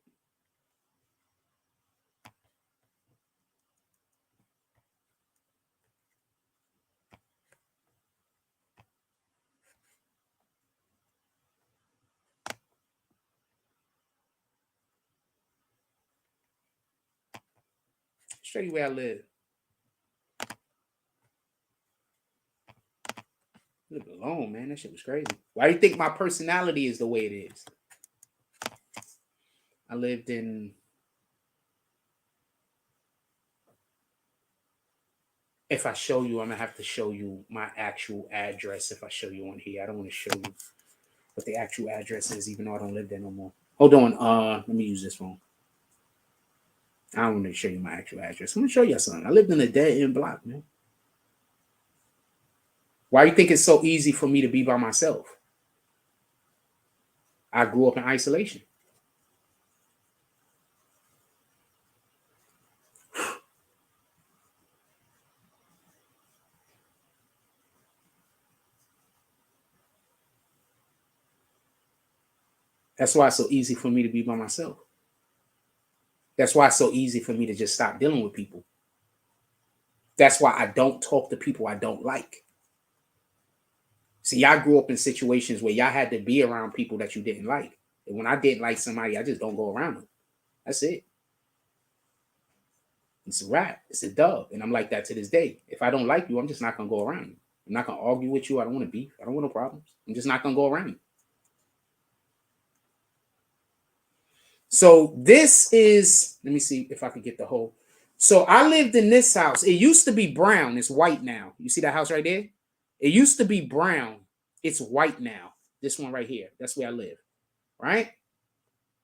S2: Show you where I live. Live alone, man. That shit was crazy. Why do you think my personality is the way it is? I lived in. If I show you, I'm gonna have to show you my actual address. If I show you on here, I don't want to show you what the actual address is, even though I don't live there no more. Hold on. Let me use this phone. I don't want to show you my actual address. I'm gonna show you something. I lived in a dead end block, man. Why do you think it's so easy for me to be by myself? I grew up in isolation. That's why it's so easy for me to be by myself. That's why it's so easy for me to just stop dealing with people. That's why I don't talk to people I don't like. See, y'all grew up in situations where y'all had to be around people that you didn't like. And when I didn't like somebody, I just don't go around them. That's it. It's a wrap. It's a dub. And I'm like that to this day. If I don't like you, I'm just not going to go around you. I'm not going to argue with you. I don't want to beef. I don't want no problems. I'm just not going to go around you. So this is, let me see if I can get the whole. So I lived in this house. It used to be brown. It's white now. You see that house right there? It used to be brown. It's white now. This one right here. That's where I live. Right?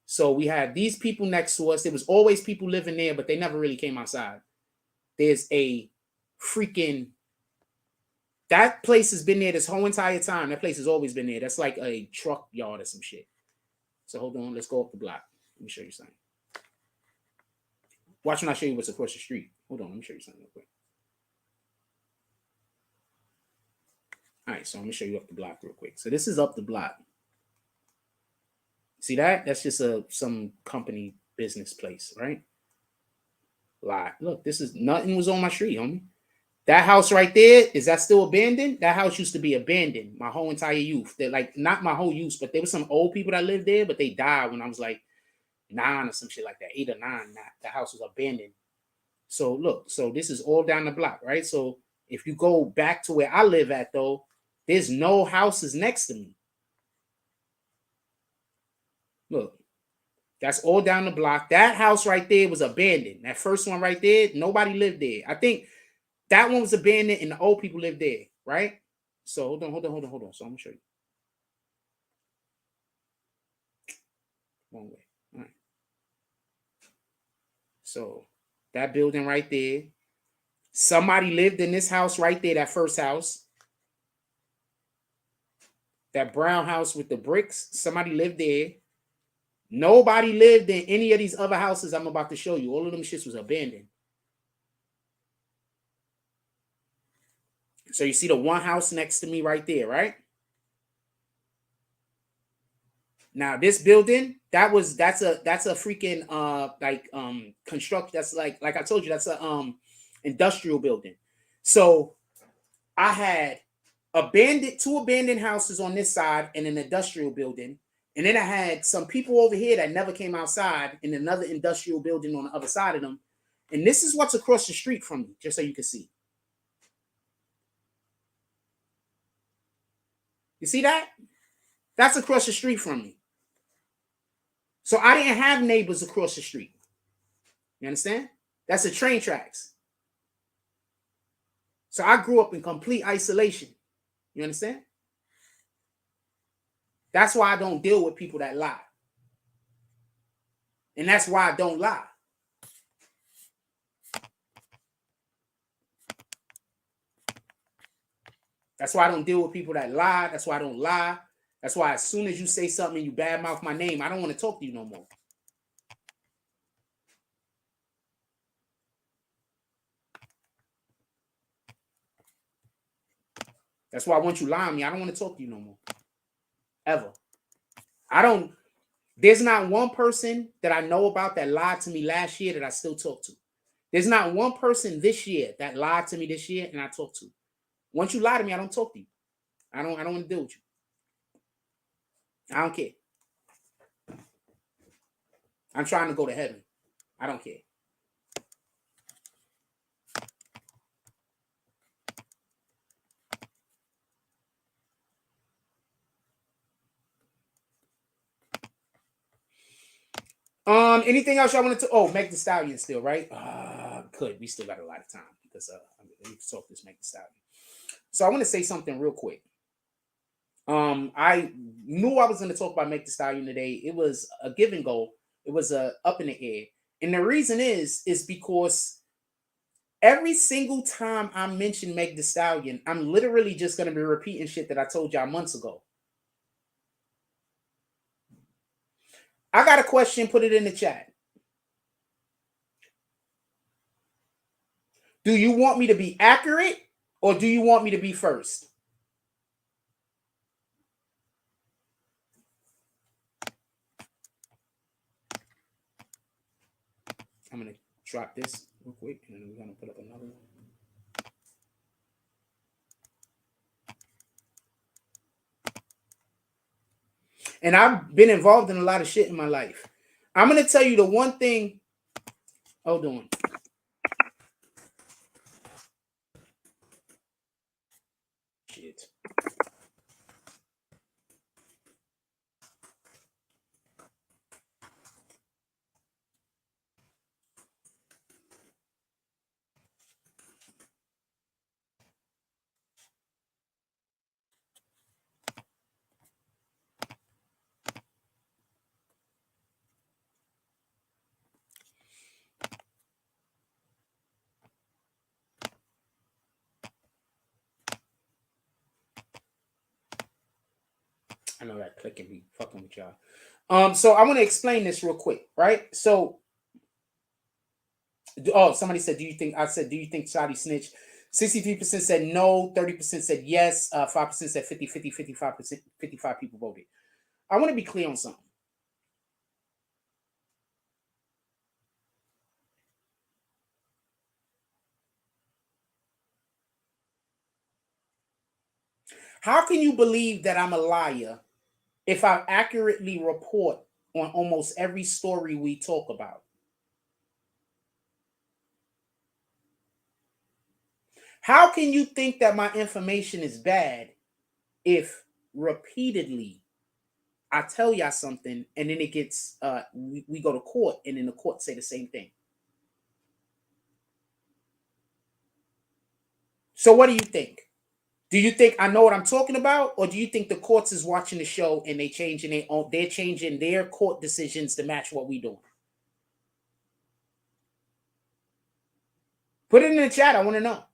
S2: So we had these people next to us. There was always people living there, but they never really came outside. There's a freaking, that place has been there this whole entire time. That place has always been there. That's like a truck yard or some shit. So hold on. Let's go up the block. Let me show you something. Watch when I show you what's across the street. Hold on. Let me show you something real quick. All right. So I'm going to show you up the block real quick. So this is up the block. See that? That's just some company business place, right? Lie. Look, this is nothing was on my street, homie. That house right there, is that still abandoned? That house used to be abandoned my whole entire youth. They're like, not my whole youth, but there were some old people that lived there, but they died when I was like 9 or some shit like that, 8 or 9. The house was abandoned. So look, so this is all down the block, right? So if you go back to where I live at, though, there's no houses next to me. Look, that's all down the block. That house right there was abandoned. That first one right there, nobody lived there. I think that one was abandoned and the old people lived there, right? So hold on. So I'm gonna show you. Wrong way. All right. So that building right there. Somebody lived in this house right there, that first house. That brown house with the bricks. Somebody lived there. Nobody lived in any of these other houses I'm about to show you. All of them shits was abandoned. So you see the one house next to me right there, right? Now this building, that's a freaking construct. That's like I told you, that's a industrial building. So I had two abandoned houses on this side and an industrial building. And then I had some people over here that never came outside in another industrial building on the other side of them. And this is what's across the street from me, just so you can see. You see that? That's across the street from me. So I didn't have neighbors across the street. You understand? That's the train tracks. So I grew up in complete isolation. You understand? That's why I don't deal with people that lie. And that's why I don't lie. That's why I don't deal with people that lie. That's why I don't lie. That's why as soon as you say something and you badmouth my name, I don't want to talk to you no more. That's why once you lie on me, I don't want to talk to you no more. Ever. There's not one person that I know about that lied to me last year that I still talk to. There's not one person this year that lied to me this year and I talk to. Once you lie to me, I don't talk to you. I don't want to deal with you. I don't care. I'm trying to go to heaven. I don't care. Anything else y'all wanted to? Oh, Meg Thee Stallion still, right? We still got a lot of time because we can talk this Meg Thee Stallion. So I want to say something real quick. I knew I was going to talk about Meg Thee Stallion today. It was a give and go. It was up in the air. And the reason is because every single time I mention Meg Thee Stallion, I'm literally just going to be repeating shit that I told y'all months ago. I got a question, put it in the chat. Do you want me to be accurate or do you want me to be first? I'm going to drop this real quick and then we're going to put up another one. And I've been involved in a lot of shit in my life. I'm going to tell you the one thing. Hold on. Shit. I know that clicking be fucking with y'all. So I want to explain this real quick, right? So, somebody said, do you think Shadi snitched? 63% said no, 30% said yes, 5% said 50, 55 people voted. I want to be clear on something. How can you believe that I'm a liar if I accurately report on almost every story we talk about? How can you think that my information is bad if repeatedly I tell y'all something and then it gets, we go to court and then the court say the same thing? So what do you think? Do you think I know what I'm talking about, or do you think the courts is watching the show and they're changing their court decisions to match what we doing? Put it in the chat. I want to know.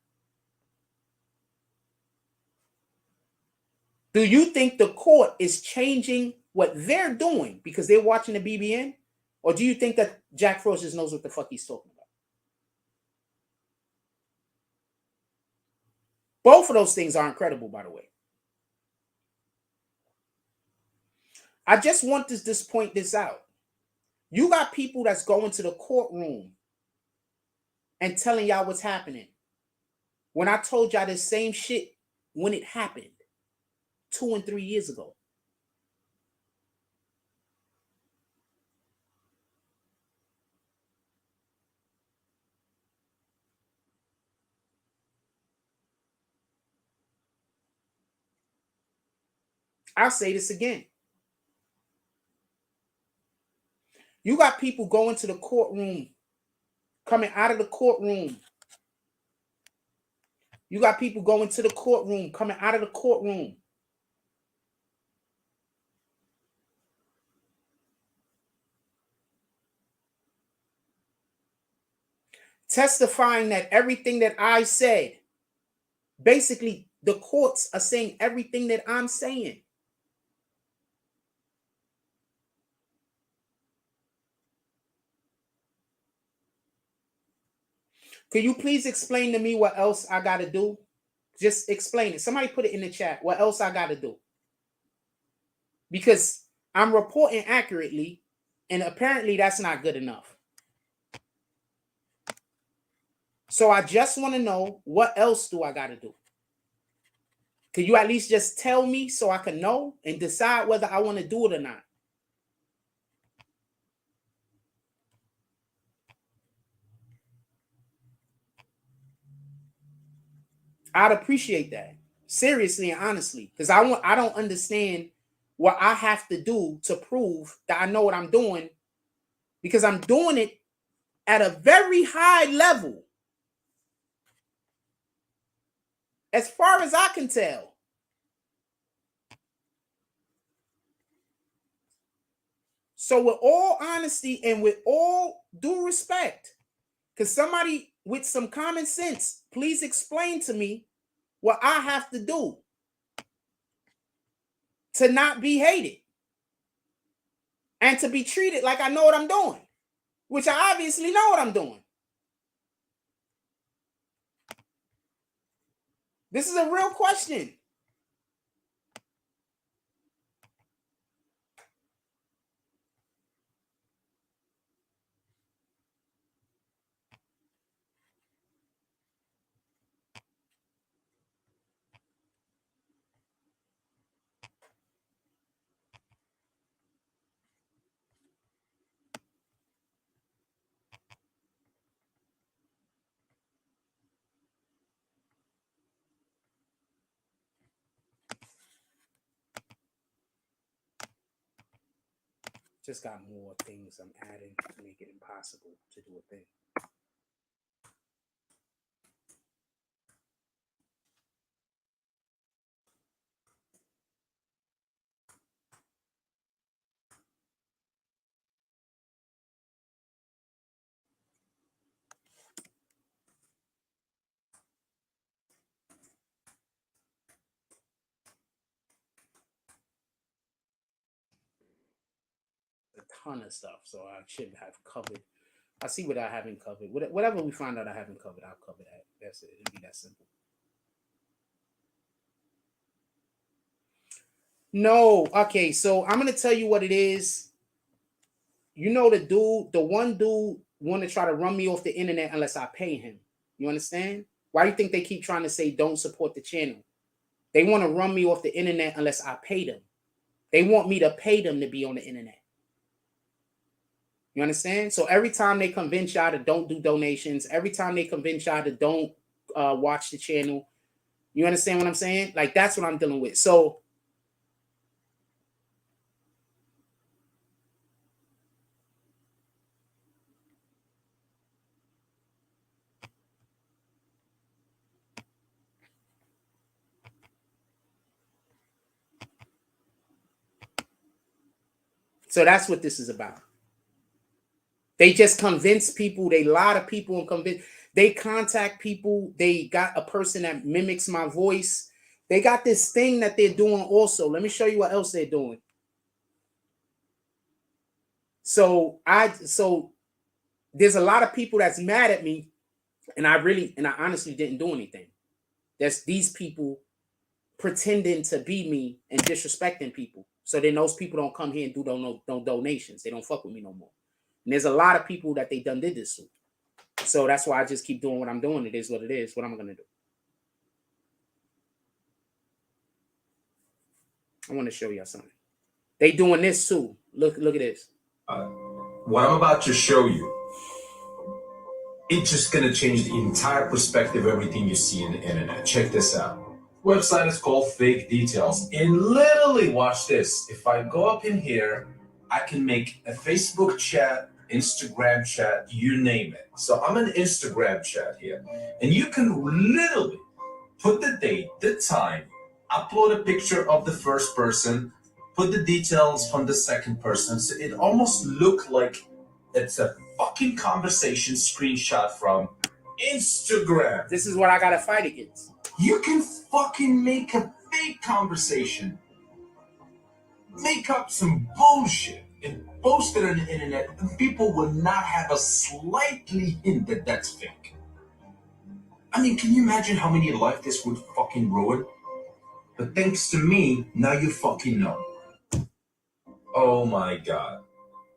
S2: Do you think the court is changing what they're doing because they're watching the BBN, or do you think that Jack Frost just knows what the fuck he's talking about? Both of those things are incredible, by the way. I just want to point this out. You got people that's going to the courtroom and telling y'all what's happening. When I told y'all the same shit when it happened 2 and 3 years ago. I'll say this again. You got people going to the courtroom, coming out of the courtroom. You got people going to the courtroom, coming out of the courtroom. Testifying that everything that I said, basically the courts are saying everything that I'm saying. Could you please explain to me what else I got to do? Just explain it. Somebody put it in the chat. What else I got to do? Because I'm reporting accurately, and apparently that's not good enough. So I just want to know, what else do I got to do? Could you at least just tell me so I can know and decide whether I want to do it or not? I'd appreciate that. Seriously and honestly. Because I don't understand what I have to do to prove that I know what I'm doing. Because I'm doing it at a very high level. As far as I can tell. So with all honesty and with all due respect, because somebody with some common sense, please explain to me what I have to do to not be hated and to be treated like I know what I'm doing, which I obviously know what I'm doing. This is a real question. Just got more things I'm adding to make it impossible to do a thing. A ton of stuff, so I should have covered. I see what I haven't covered. Whatever we find out I haven't covered, I'll cover that. That's it. It'll be that simple. No, okay. So I'm gonna tell you what it is. You know the one dude want to try to run me off the internet unless I pay him. You understand? Why do you think they keep trying to say don't support the channel? They want to run me off the internet unless I pay them. They want me to pay them to be on the internet. You understand? So every time they convince y'all to don't do donations, every time they convince y'all to don't watch the channel. You understand what I'm saying? Like, that's what I'm dealing with. So that's what this is about. They just convince people. They lie to people and convince. They contact people. They got a person that mimics my voice. They got this thing that they're doing also. Let me show you what else they're doing. So there's a lot of people that's mad at me, and I honestly didn't do anything. That's these people pretending to be me and disrespecting people. So then those people don't come here and do no donations. They don't fuck with me no more. And there's a lot of people that they done did this to. So that's why I just keep doing what I'm doing. It is what it is. What I'm gonna do. I want to show y'all something. They doing this too. Look at this.
S9: What I'm about to show you, it's just gonna change the entire perspective of everything you see in the internet. Check this out. Website is called Fake Details. And literally, watch this. If I go up in here, I can make a Facebook chat, Instagram chat, you name it. So I'm an Instagram chat here. And you can literally put the date, the time, upload a picture of the first person, put the details from the second person. So it almost look like it's a fucking conversation screenshot from Instagram.
S2: This is what I gotta fight against.
S9: You can fucking make a fake conversation, make up some bullshit, and post it on the internet, and people will not have a slightly hint that that's fake. I mean, can you imagine how many lives this would fucking ruin? But thanks to me, now you fucking know. Oh my God.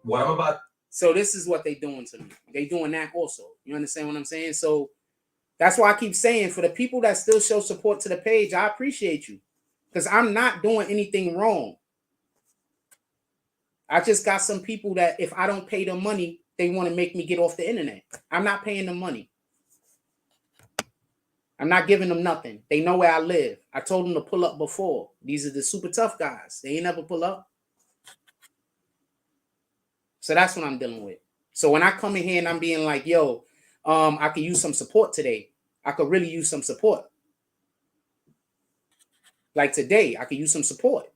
S9: What I'm about...
S2: So this is what they doing to me. They doing that also. You understand what I'm saying? So that's why I keep saying, for the people that still show support to the page, I appreciate you. Because I'm not doing anything wrong. I just got some people that if I don't pay them money, they want to make me get off the internet. I'm not paying them money. I'm not giving them nothing. They know where I live. I told them to pull up before. These are the super tough guys. They ain't never pull up. So that's what I'm dealing with. So when I come in here and I'm being like, yo, I could use some support today. I could really use some support. Like today, I could use some support.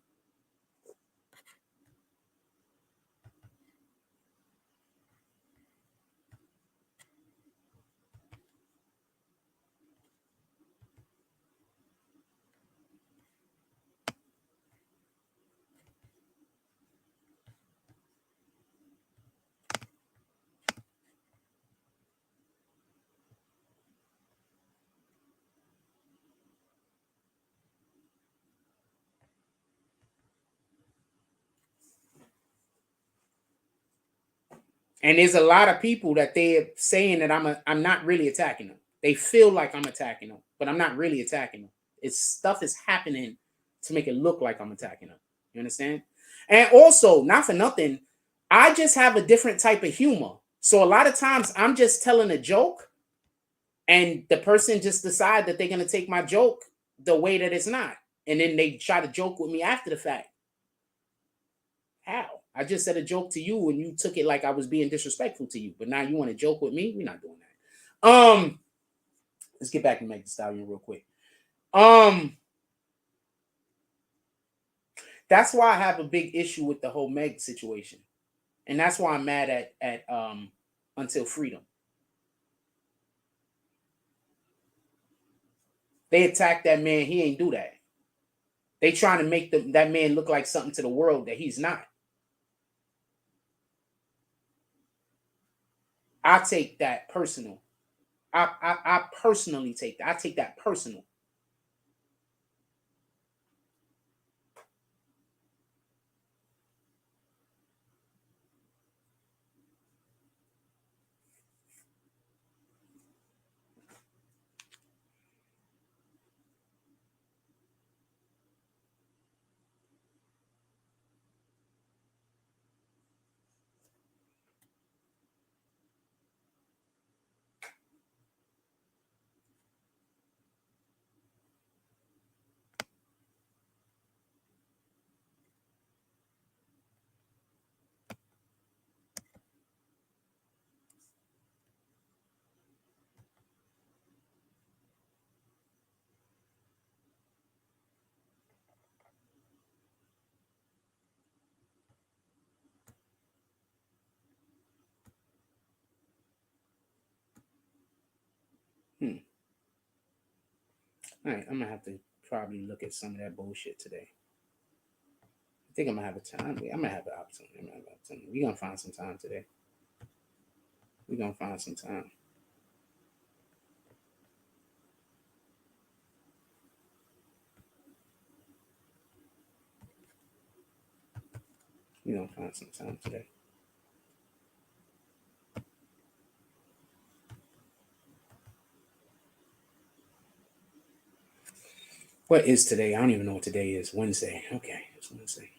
S2: And there's a lot of people that they're saying that I'm not really attacking them. They feel like I'm attacking them, but I'm not really attacking them. It's stuff is happening to make it look like I'm attacking them. You understand? And also, not for nothing, I just have a different type of humor. So a lot of times I'm just telling a joke and the person just decide that they're going to take my joke the way that it's not. And then they try to joke with me after the fact. How? I just said a joke to you and you took it like I was being disrespectful to you. But now you want to joke with me? We're not doing that. Let's get back to Meg Thee Stallion real quick. That's why I have a big issue with the whole Meg situation. And that's why I'm mad at Until Freedom. They attacked that man. He ain't do that. They trying to make that man look like something to the world that he's not. I take that personal. I personally take that. I take that personal. All right, I'm gonna have to probably look at some of that bullshit today. I think I'm gonna have a time. I'm gonna have an opportunity. We're gonna find some time today. We're gonna find some time. We're gonna find some time today. What is today? I don't even know what today is. Wednesday. Okay, it's Wednesday.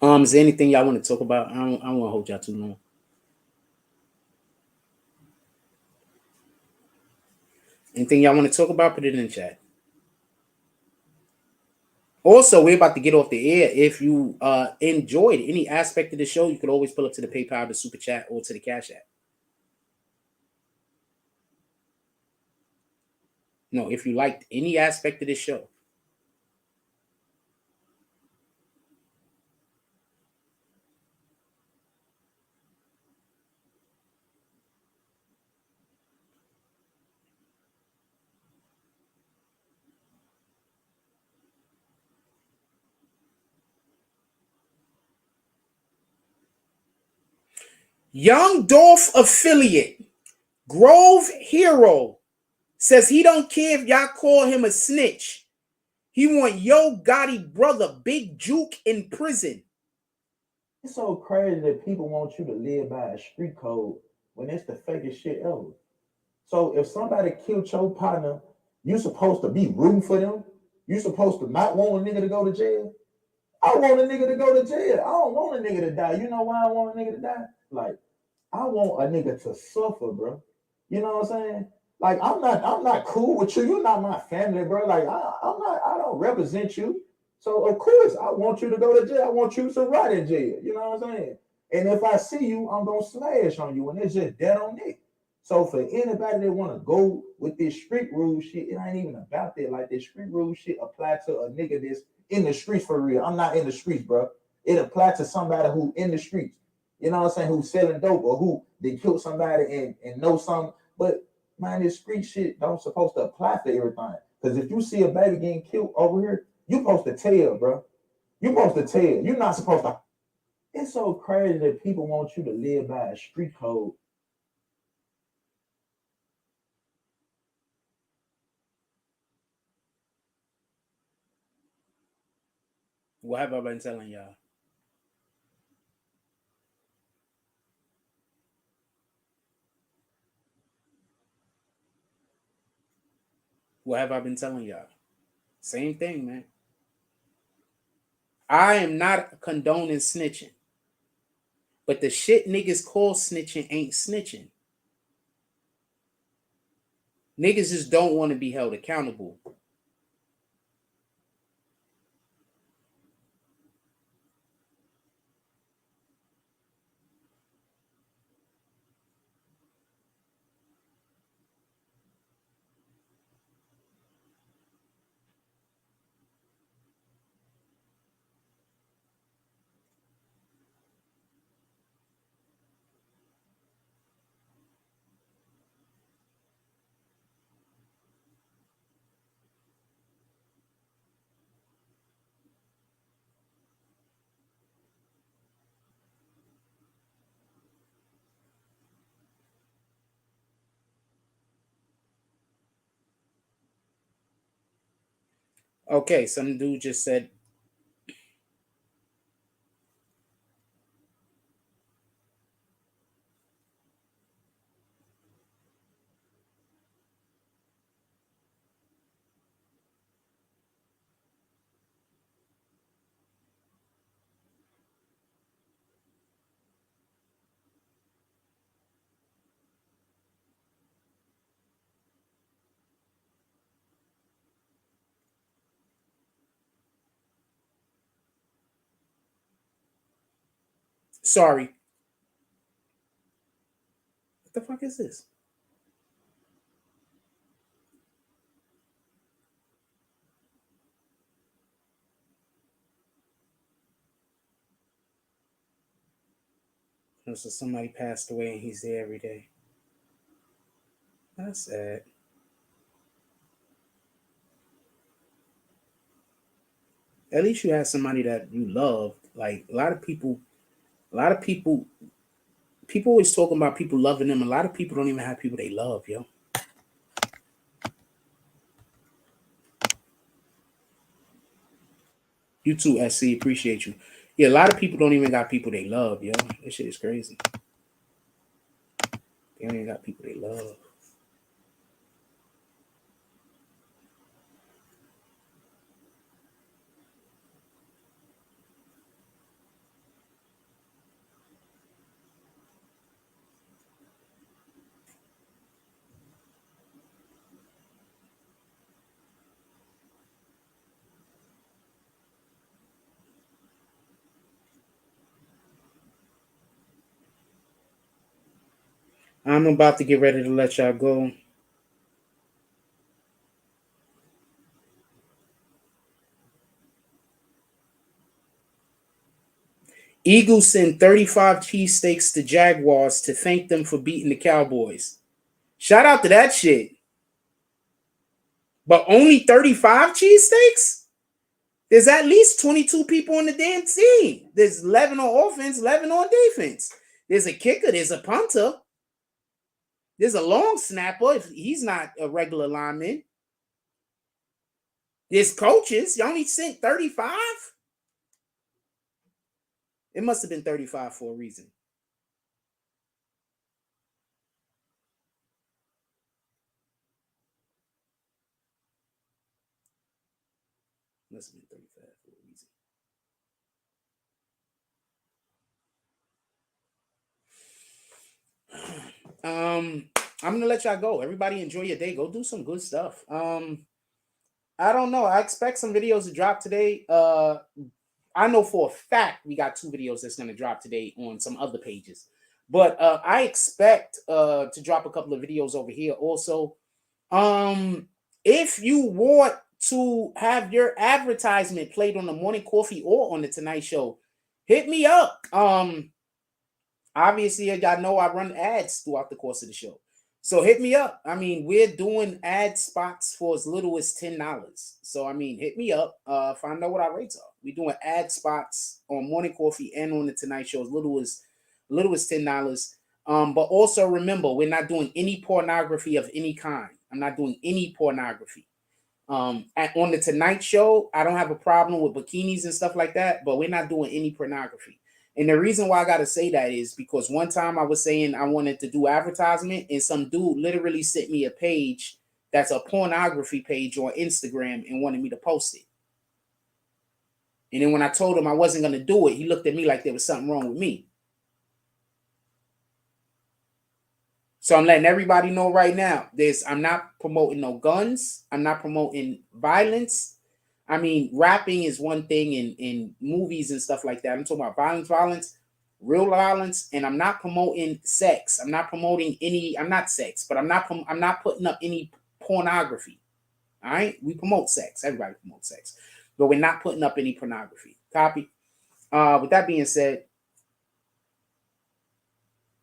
S2: Is there anything y'all want to talk about? I don't want to hold y'all too long. Anything y'all want to talk about? Put it in the chat. Also, we're about to get off the air. If you enjoyed any aspect of the show, you could always pull up to the PayPal, the Super Chat, or to the Cash App. No, if you liked any aspect of this show. Young Dolph affiliate Grove Hero says he don't care if y'all call him a snitch. He want Yo Gotti brother Big Juke in prison.
S10: It's so crazy that people want you to live by a street code when it's the fakest shit ever. So if somebody killed your partner, you supposed to be rooting for them? You supposed to not want a nigga to go to jail? I want a nigga to go to jail. I don't want a nigga to die. You know why I want a nigga to die? Like, I want a nigga to suffer, bro. You know what I'm saying? Like, I'm not cool with you. You're not my family, bro. Like, I don't represent you. So of course I want you to go to jail. I want you to rot in jail. You know what I'm saying? And if I see you, I'm gonna smash on you, and it's just dead on it. So for anybody that want to go with this street rule shit, it ain't even about that. Like, this street rule shit apply to a nigga that's in the streets for real. I'm not in the streets, bro. It applies to somebody who in the streets. You know what I'm saying? Who's selling dope or who they killed somebody and know something. But man, this street shit don't supposed to apply to everything. Because if you see a baby getting killed over here, you supposed to tell, bro. You supposed to tell. You're not supposed to. It's so crazy that people want you to live by a street code.
S2: What have I been telling y'all? What have I been telling y'all? Same thing, man. I am not condoning snitching. But the shit niggas call snitching ain't snitching. Niggas just don't want to be held accountable. Okay, some dude just said, sorry. What the fuck is this? So somebody passed away and he's there every day. That's sad. At least you have somebody that you love. Like a lot of people, people always talking about people loving them. A lot of people don't even have people they love, yo. You too, SC. Appreciate you. Yeah, a lot of people don't even got people they love, yo. This shit is crazy. They don't even got people they love. I'm about to get ready to let y'all go. Eagles send 35 cheesesteaks to Jaguars to thank them for beating the Cowboys. Shout out to that shit. But only 35 cheesesteaks? There's at least 22 people on the damn team. There's 11 on offense, 11 on defense. There's a kicker, there's a punter. There's a long snapper if he's not a regular lineman. There's coaches. You only sent 35? It must have been 35 for a reason. Must have been 35 for a reason. I'm gonna let y'all go. Everybody enjoy your day. Go do some good stuff. I don't know. I expect some videos to drop today. I know for a fact we got 2 videos that's gonna drop today on some other pages. But I expect to drop a couple of videos over here also. If you want to have your advertisement played on the Morning Coffee or on the Tonight Show, hit me up. Obviously, y'all know I run ads throughout the course of the show. So hit me up. I mean, we're doing ad spots for as little as $10. So, I mean, hit me up. Find out what our rates are. We're doing ad spots on Morning Coffee and on the Tonight Show as little as $10. But also remember, we're not doing any pornography of any kind. I'm not doing any pornography. On the Tonight Show, I don't have a problem with bikinis and stuff like that, but we're not doing any pornography. And the reason why I got to say that is because one time I was saying I wanted to do advertisement and some dude literally sent me a page that's a pornography page on Instagram and wanted me to post it. And then when I told him I wasn't going to do it, he looked at me like there was something wrong with me. So I'm letting everybody know right now, I'm not promoting no guns. I'm not promoting violence. I mean, rapping is one thing in movies and stuff like that. I'm talking about violence, real violence, and I'm not promoting sex. I'm not promoting any. I'm not sex, but I'm not putting up any pornography. All right, we promote sex. Everybody promotes sex, but we're not putting up any pornography. Copy. With that being said,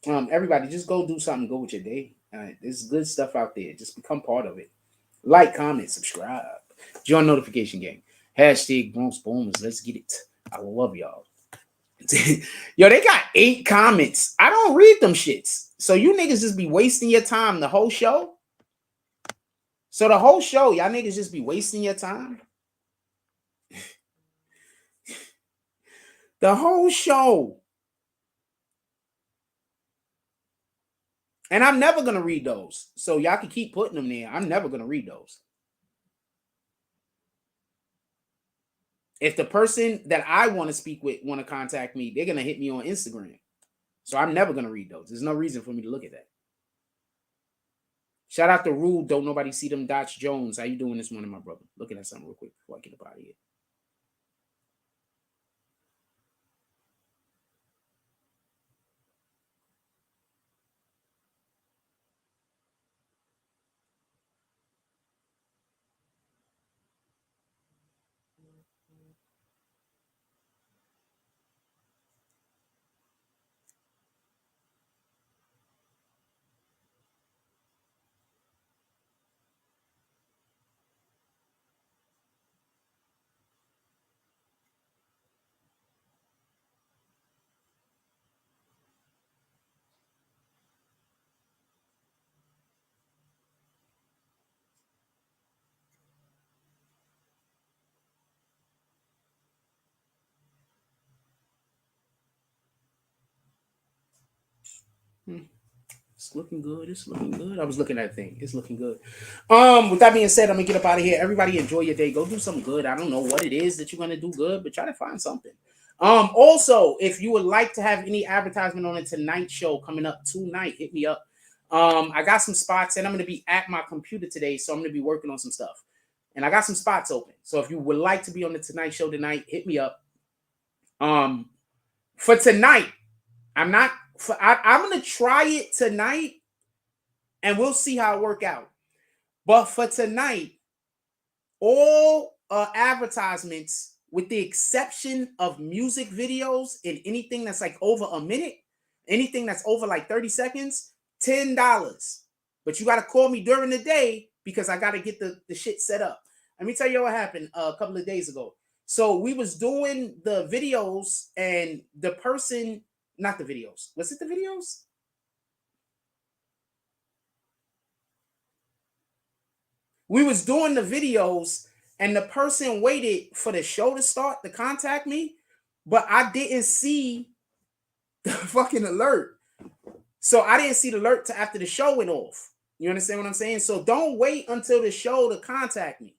S2: everybody just go do something good with your day. There's good stuff out there. Just become part of it. Like, comment, subscribe. Join notification gang. Hashtag Bronx Boomers. Let's get it. I love y'all. Yo, they got 8 comments. I don't read them shits. So you niggas just be wasting your time the whole show? So the whole show, y'all niggas just be wasting your time? The whole show. And I'm never going to read those. So y'all can keep putting them there. I'm never going to read those. If the person that I want to speak with want to contact me, they're going to hit me on Instagram. So I'm never going to read those. There's no reason for me to look at that. Shout out to Rule. Don't nobody see them Dotch Jones. How you doing this morning, my brother? Looking at something real quick before I get up out of here. It's looking good. It's looking good. I was looking at that thing. It's looking good. With that being said, I'm gonna get up out of here. Everybody enjoy your day. Go do something good. I don't know what it is that you're gonna do good, but try to find something. Also, if you would like to have any advertisement on the Tonight Show coming up tonight, hit me up. I got some spots, and I'm gonna be at my computer today, so I'm gonna be working on some stuff. And I got some spots open. So if you would like to be on the Tonight Show tonight, hit me up. For tonight, I'm gonna try it tonight, and we'll see how it work out. But for tonight, all advertisements, with the exception of music videos and anything that's like over a minute, anything that's over like 30 seconds, $10. But you got to call me during the day because I got to get the shit set up. Let me tell you what happened a couple of days ago. So we was doing the videos, and the person, not the videos. Was it the videos? We was doing the videos, and the person waited for the show to start to contact me, but I didn't see the fucking alert. So I didn't see the alert till after the show went off. You understand what I'm saying? So don't wait until the show to contact me.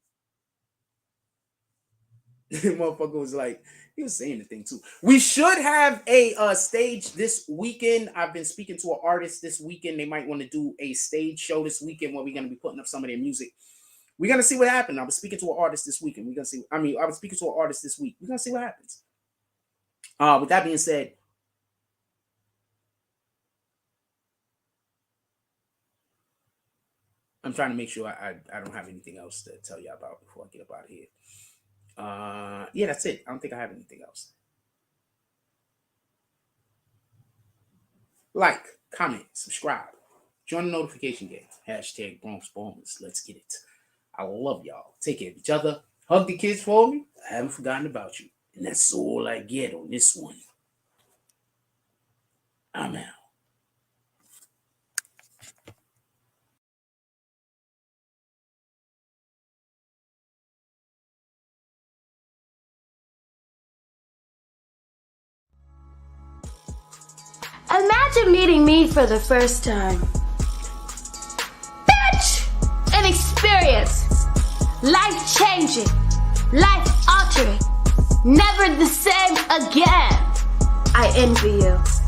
S2: The motherfucker was like, he was saying the thing too. We should have a stage this weekend. I've been speaking to an artist this weekend. They might want to do a stage show this weekend where we're going to be putting up some of their music. We're going to see what happens. I was speaking to an artist this weekend. We're going to see. I was speaking to an artist this week. We're going to see what happens. With that being said, I'm trying to make sure I don't have anything else to tell you about before I get up out of here. Yeah, that's it. I don't think I have anything else. Like, comment, subscribe, join the notification game. Hashtag Bronx Bombers. Let's get it. I love y'all. Take care of each other. Hug the kids for me. I haven't forgotten about you. And that's all I get on this one. I'm out.
S11: Imagine meeting me for the first time. Bitch! An experience. Life-changing. Life-altering. Never the same again. I envy you.